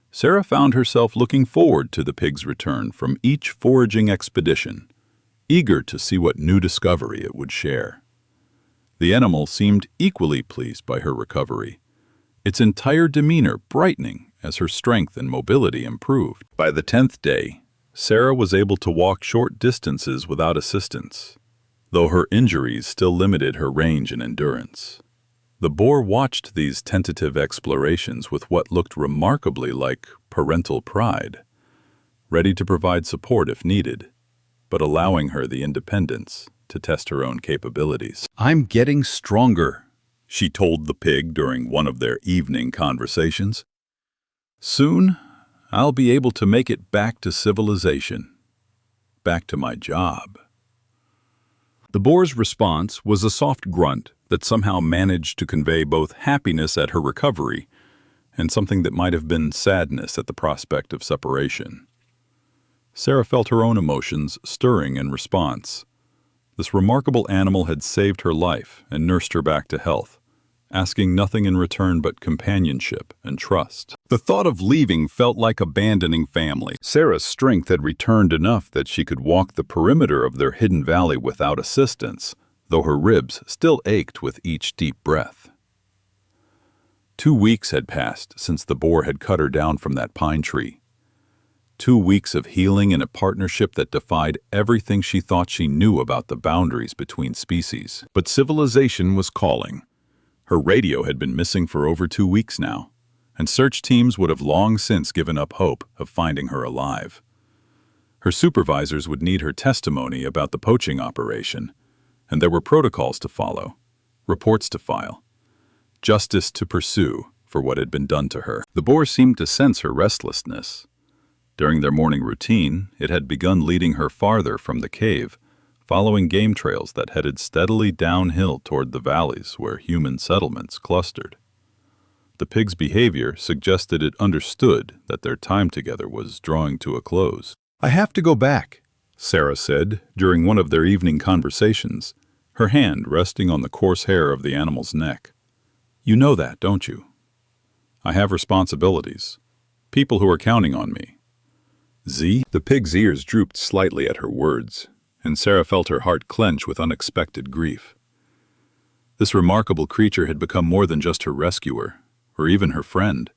Sarah found herself looking forward to the pig's return from each foraging expedition, eager to see what new discovery it would share. The animal seemed equally pleased by her recovery, its entire demeanor brightening as her strength and mobility improved. By the 10th day, Sarah was able to walk short distances without assistance, though her injuries still limited her range and endurance. The boar watched these tentative explorations with what looked remarkably like parental pride, ready to provide support if needed, but allowing her the independence to test her own capabilities. "I'm getting stronger," she told the pig during one of their evening conversations. "Soon, I'll be able to make it back to civilization, back to my job." The boar's response was a soft grunt that somehow managed to convey both happiness at her recovery and something that might have been sadness at the prospect of separation. Sarah felt her own emotions stirring in response. This remarkable animal had saved her life and nursed her back to health, asking nothing in return but companionship and trust. The thought of leaving felt like abandoning family. Sarah's strength had returned enough that she could walk the perimeter of their hidden valley without assistance, though her ribs still ached with each deep breath. 2 weeks had passed since the boar had cut her down from that pine tree. 2 weeks of healing in a partnership that defied everything she thought she knew about the boundaries between species. But civilization was calling. Her radio had been missing for over 2 weeks now, and search teams would have long since given up hope of finding her alive. Her supervisors would need her testimony about the poaching operation, and there were protocols to follow, reports to file, justice to pursue for what had been done to her. The boar seemed to sense her restlessness. During their morning routine, it had begun leading her farther from the cave, following game trails that headed steadily downhill toward the valleys where human settlements clustered. The pig's behavior suggested it understood that their time together was drawing to a close. "I have to go back," Sarah said during one of their evening conversations, her hand resting on the coarse hair of the animal's neck. "You know that, don't you? I have responsibilities, people who are counting on me." The pig's ears drooped slightly at her words, and Sarah felt her heart clench with unexpected grief. This remarkable creature had become more than just her rescuer, or even her friend.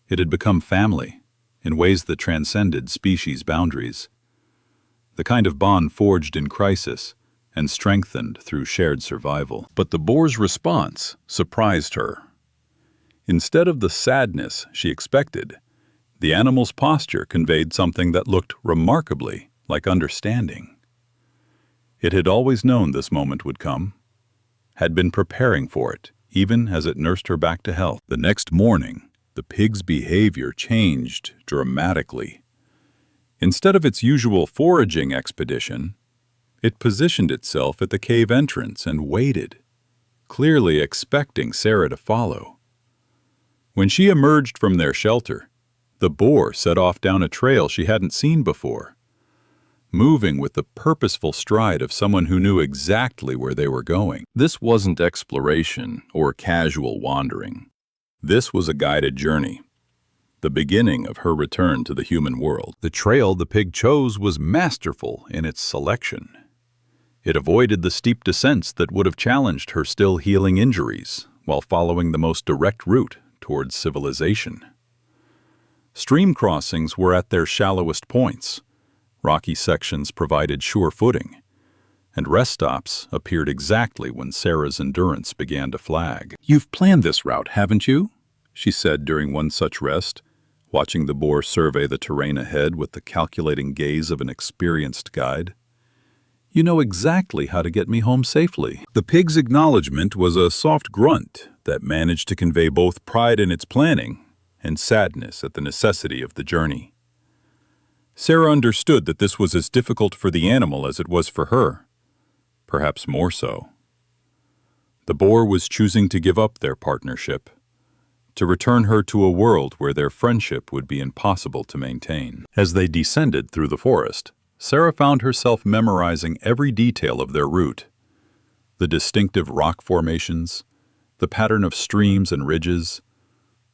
It had become family, in ways that transcended species boundaries. The kind of bond forged in crisis and strengthened through shared survival. But the boar's response surprised her. Instead of the sadness she expected, the animal's posture conveyed something that looked remarkably like understanding. It had always known this moment would come, had been preparing for it, even as it nursed her back to health. The next morning, the pig's behavior changed dramatically. Instead of its usual foraging expedition, it positioned itself at the cave entrance and waited, clearly expecting Sarah to follow. When she emerged from their shelter, the boar set off down a trail she hadn't seen before, moving with the purposeful stride of someone who knew exactly where they were going. This wasn't exploration or casual wandering. This was a guided journey, the beginning of her return to the human world. The trail the pig chose was masterful in its selection. It avoided the steep descents that would have challenged her still healing injuries, while following the most direct route towards civilization. Stream crossings were at their shallowest points. Rocky sections provided sure footing, and rest stops appeared exactly when Sarah's endurance began to flag. "You've planned this route, haven't you?" she said during one such rest, watching the boar survey the terrain ahead with the calculating gaze of an experienced guide. "You know exactly how to get me home safely." The pig's acknowledgement was a soft grunt that managed to convey both pride in its planning and sadness at the necessity of the journey. Sarah understood that this was as difficult for the animal as it was for her, perhaps more so. The boar was choosing to give up their partnership, to return her to a world where their friendship would be impossible to maintain. As they descended through the forest, Sarah found herself memorizing every detail of their route. The distinctive rock formations, the pattern of streams and ridges,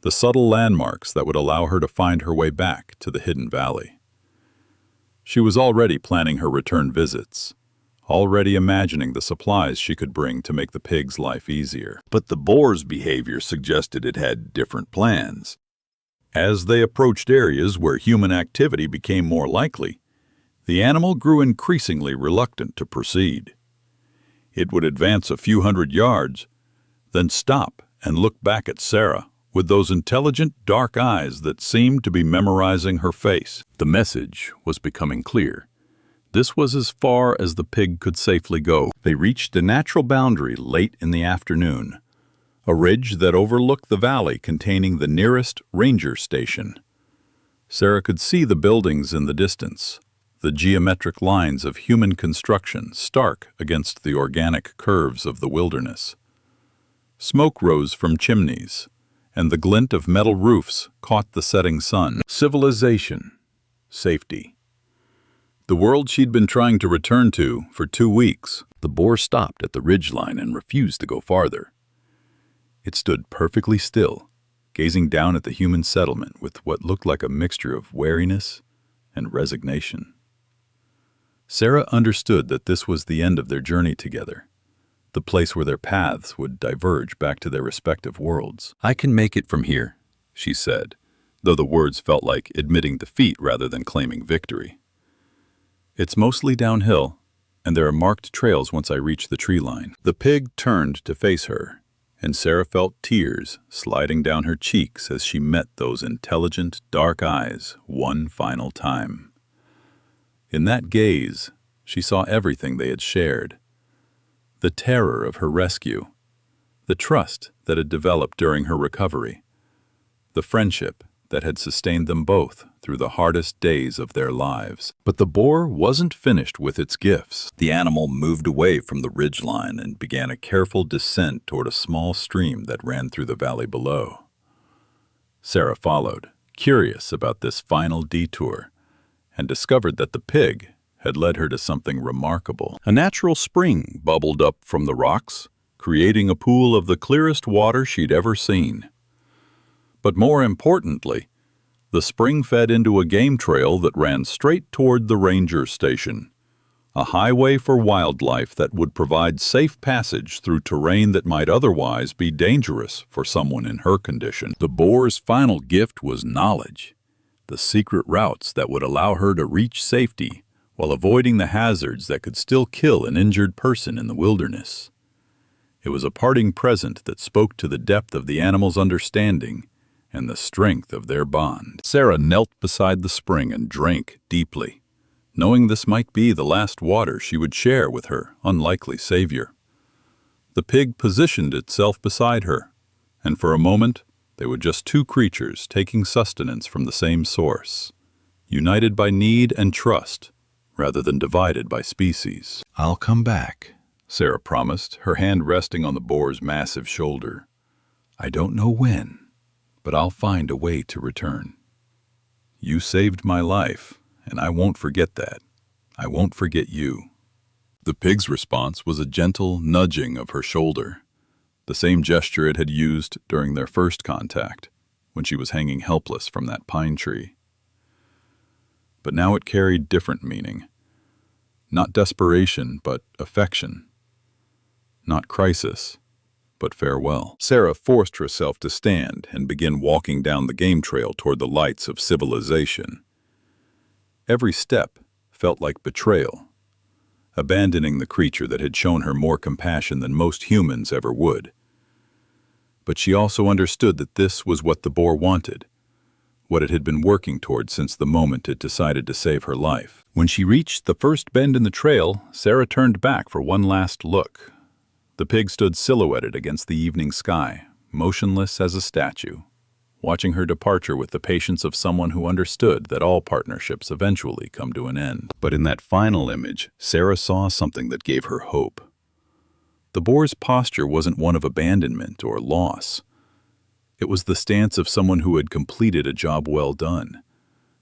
the subtle landmarks that would allow her to find her way back to the hidden valley. She was already planning her return visits, already imagining the supplies she could bring to make the pig's life easier. But the boar's behavior suggested it had different plans. As they approached areas where human activity became more likely, the animal grew increasingly reluctant to proceed. It would advance a few hundred yards, then stop and look back at Sarah with those intelligent, dark eyes that seemed to be memorizing her face. The message was becoming clear. This was as far as the pig could safely go. They reached a natural boundary late in the afternoon, a ridge that overlooked the valley containing the nearest ranger station. Sarah could see the buildings in the distance, the geometric lines of human construction stark against the organic curves of the wilderness. Smoke rose from chimneys, and the glint of metal roofs caught the setting sun. Civilization. Safety. The world she'd been trying to return to for 2 weeks. The boar stopped at the ridgeline and refused to go farther. It stood perfectly still, gazing down at the human settlement with what looked like a mixture of wariness and resignation. Sarah understood that this was the end of their journey together, the place where their paths would diverge back to their respective worlds. "I can make it from here," she said, though the words felt like admitting defeat rather than claiming victory. "It's mostly downhill, and there are marked trails once I reach the tree line." The pig turned to face her, and Sarah felt tears sliding down her cheeks as she met those intelligent, dark eyes one final time. In that gaze, she saw everything they had shared. The terror of her rescue, the trust that had developed during her recovery, the friendship that had sustained them both through the hardest days of their lives. But the boar wasn't finished with its gifts. The animal moved away from the ridgeline and began a careful descent toward a small stream that ran through the valley below. Sarah followed, curious about this final detour, and discovered that the pig had led her to something remarkable. A natural spring bubbled up from the rocks, creating a pool of the clearest water she'd ever seen. But more importantly, the spring fed into a game trail that ran straight toward the ranger station, a highway for wildlife that would provide safe passage through terrain that might otherwise be dangerous for someone in her condition. The boar's final gift was knowledge, the secret routes that would allow her to reach safety while avoiding the hazards that could still kill an injured person in the wilderness. It was a parting present that spoke to the depth of the animal's understanding and the strength of their bond. Sarah knelt beside the spring and drank deeply, knowing this might be the last water she would share with her unlikely savior. The pig positioned itself beside her, and for a moment they were just two creatures taking sustenance from the same source, united by need and trust, rather than divided by species. "I'll come back," Sarah promised, her hand resting on the boar's massive shoulder. "I don't know when, but I'll find a way to return. You saved my life, and I won't forget that. I won't forget you." The pig's response was a gentle nudging of her shoulder, the same gesture it had used during their first contact, when she was hanging helpless from that pine tree. But now it carried different meaning. Not desperation, but affection. Not crisis, but farewell. Sarah forced herself to stand and begin walking down the game trail toward the lights of civilization. Every step felt like betrayal, abandoning the creature that had shown her more compassion than most humans ever would. But she also understood that this was what the boar wanted, what it had been working toward since the moment it decided to save her life. When she reached the first bend in the trail, Sarah turned back for one last look. The pig stood silhouetted against the evening sky, motionless as a statue, watching her departure with the patience of someone who understood that all partnerships eventually come to an end. But in that final image, Sarah saw something that gave her hope. The boar's posture wasn't one of abandonment or loss. It was the stance of someone who had completed a job well done,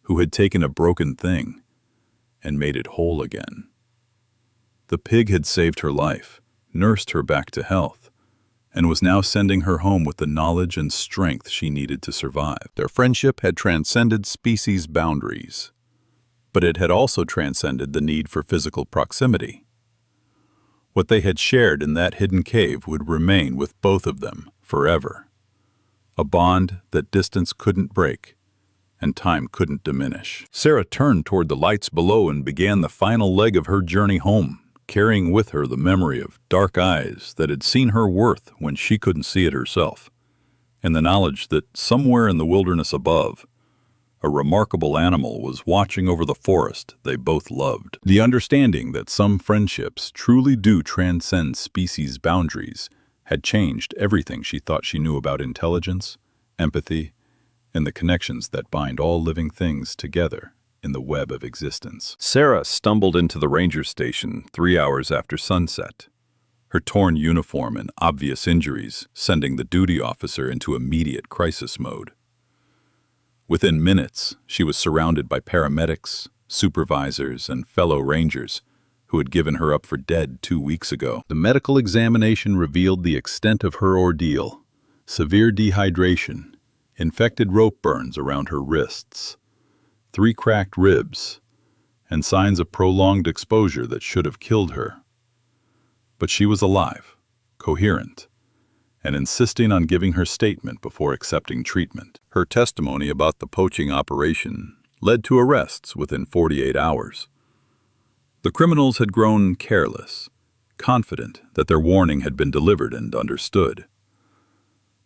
who had taken a broken thing and made it whole again. The pig had saved her life, nursed her back to health, and was now sending her home with the knowledge and strength she needed to survive. Their friendship had transcended species boundaries, but it had also transcended the need for physical proximity. What they had shared in that hidden cave would remain with both of them forever. A bond that distance couldn't break, and time couldn't diminish. Sarah turned toward the lights below and began the final leg of her journey home, carrying with her the memory of dark eyes that had seen her worth when she couldn't see it herself, and the knowledge that somewhere in the wilderness above, a remarkable animal was watching over the forest they both loved. The understanding that some friendships truly do transcend species boundaries had changed everything she thought she knew about intelligence, empathy, and the connections that bind all living things together in the web of existence. Sarah stumbled into the ranger station 3 hours after sunset, her torn uniform and obvious injuries sending the duty officer into immediate crisis mode. Within minutes, she was surrounded by paramedics, supervisors, and fellow rangers who had given her up for dead 2 weeks ago. The medical examination revealed the extent of her ordeal: severe dehydration, infected rope burns around her wrists, 3 cracked ribs, and signs of prolonged exposure that should have killed her. But she was alive, coherent, and insisting on giving her statement before accepting treatment. Her testimony about the poaching operation led to arrests within 48 hours. The criminals had grown careless, confident that their warning had been delivered and understood.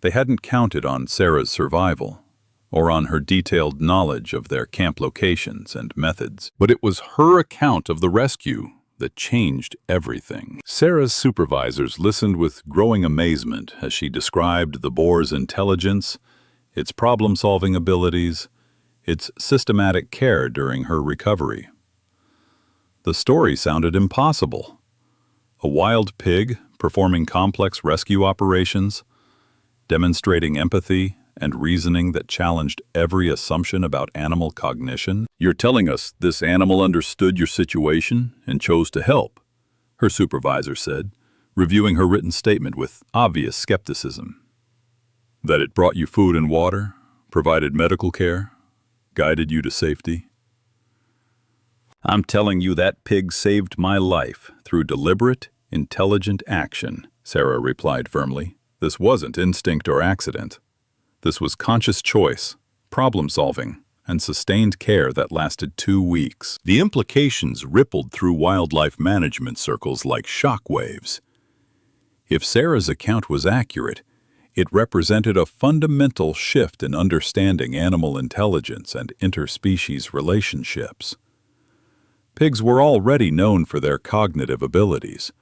They hadn't counted on Sarah's survival, or on her detailed knowledge of their camp locations and methods, but it was her account of the rescue that changed everything. Sarah's supervisors listened with growing amazement as she described the boar's intelligence, its problem-solving abilities, its systematic care during her recovery. The story sounded impossible. A wild pig performing complex rescue operations, demonstrating empathy and reasoning that challenged every assumption about animal cognition. "You're telling us this animal understood your situation and chose to help," her supervisor said, reviewing her written statement with obvious skepticism. "That it brought you food and water, provided medical care, guided you to safety?" "I'm telling you that pig saved my life through deliberate, intelligent action," Sarah replied firmly. "This wasn't instinct or accident. This was conscious choice, problem-solving, and sustained care that lasted 2 weeks." The implications rippled through wildlife management circles like shock waves. If Sarah's account was accurate, it represented a fundamental shift in understanding animal intelligence and interspecies relationships. Pigs were already known for their cognitive abilities,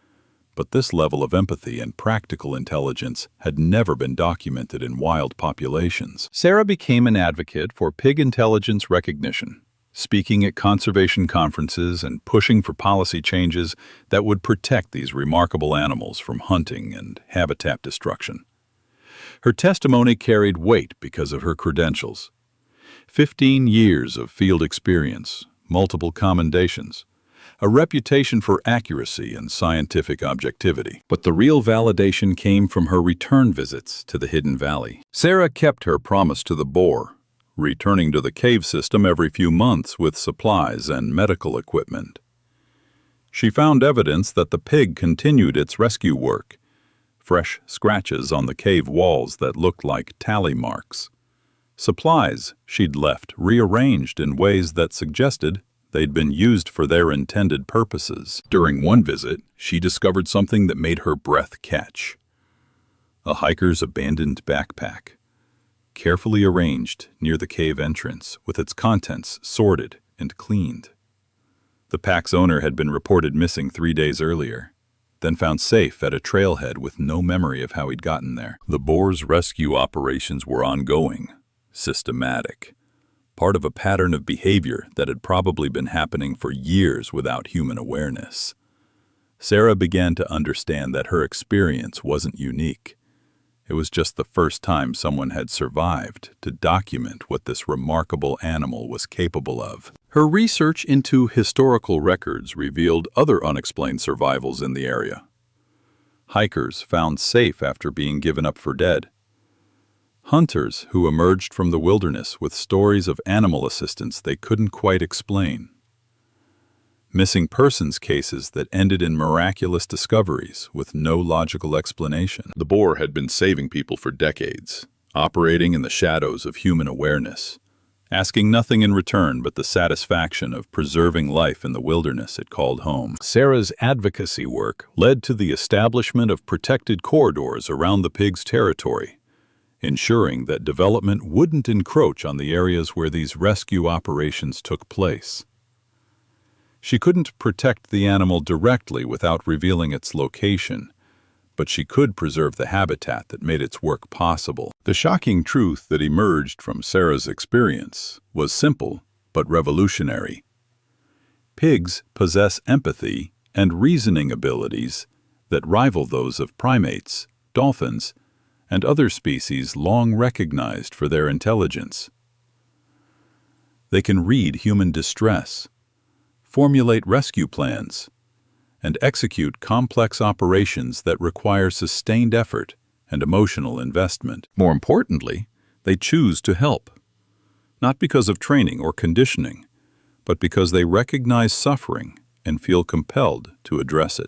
but this level of empathy and practical intelligence had never been documented in wild populations. Sarah became an advocate for pig intelligence recognition, speaking at conservation conferences and pushing for policy changes that would protect these remarkable animals from hunting and habitat destruction. Her testimony carried weight because of her credentials. 15 years of field experience, multiple commendations, a reputation for accuracy and scientific objectivity. But the real validation came from her return visits to the Hidden Valley. Sarah kept her promise to the boar, returning to the cave system every few months with supplies and medical equipment. She found evidence that the pig continued its rescue work, fresh scratches on the cave walls that looked like tally marks, supplies she'd left rearranged in ways that suggested they'd been used for their intended purposes. During one visit, she discovered something that made her breath catch: a hiker's abandoned backpack, carefully arranged near the cave entrance with its contents sorted and cleaned. The pack's owner had been reported missing 3 days earlier, then found safe at a trailhead with no memory of how he'd gotten there. The boar's rescue operations were ongoing, systematic, part of a pattern of behavior that had probably been happening for years without human awareness. Sarah began to understand that her experience wasn't unique. It was just the first time someone had survived to document what this remarkable animal was capable of. Her research into historical records revealed other unexplained survivals in the area. Hikers found safe after being given up for dead. Hunters who emerged from the wilderness with stories of animal assistance they couldn't quite explain. Missing persons cases that ended in miraculous discoveries with no logical explanation. The boar had been saving people for decades, operating in the shadows of human awareness, asking nothing in return but the satisfaction of preserving life in the wilderness it called home. Sarah's advocacy work led to the establishment of protected corridors around the pigs' territory, ensuring that development wouldn't encroach on the areas where these rescue operations took place. She couldn't protect the animal directly without revealing its location, but she could preserve the habitat that made its work possible. The shocking truth that emerged from Sarah's experience was simple but revolutionary. Pigs possess empathy and reasoning abilities that rival those of primates, dolphins, and other species long recognized for their intelligence. They can read human distress, formulate rescue plans, and execute complex operations that require sustained effort and emotional investment. More importantly, they choose to help, not because of training or conditioning, but because they recognize suffering and feel compelled to address it.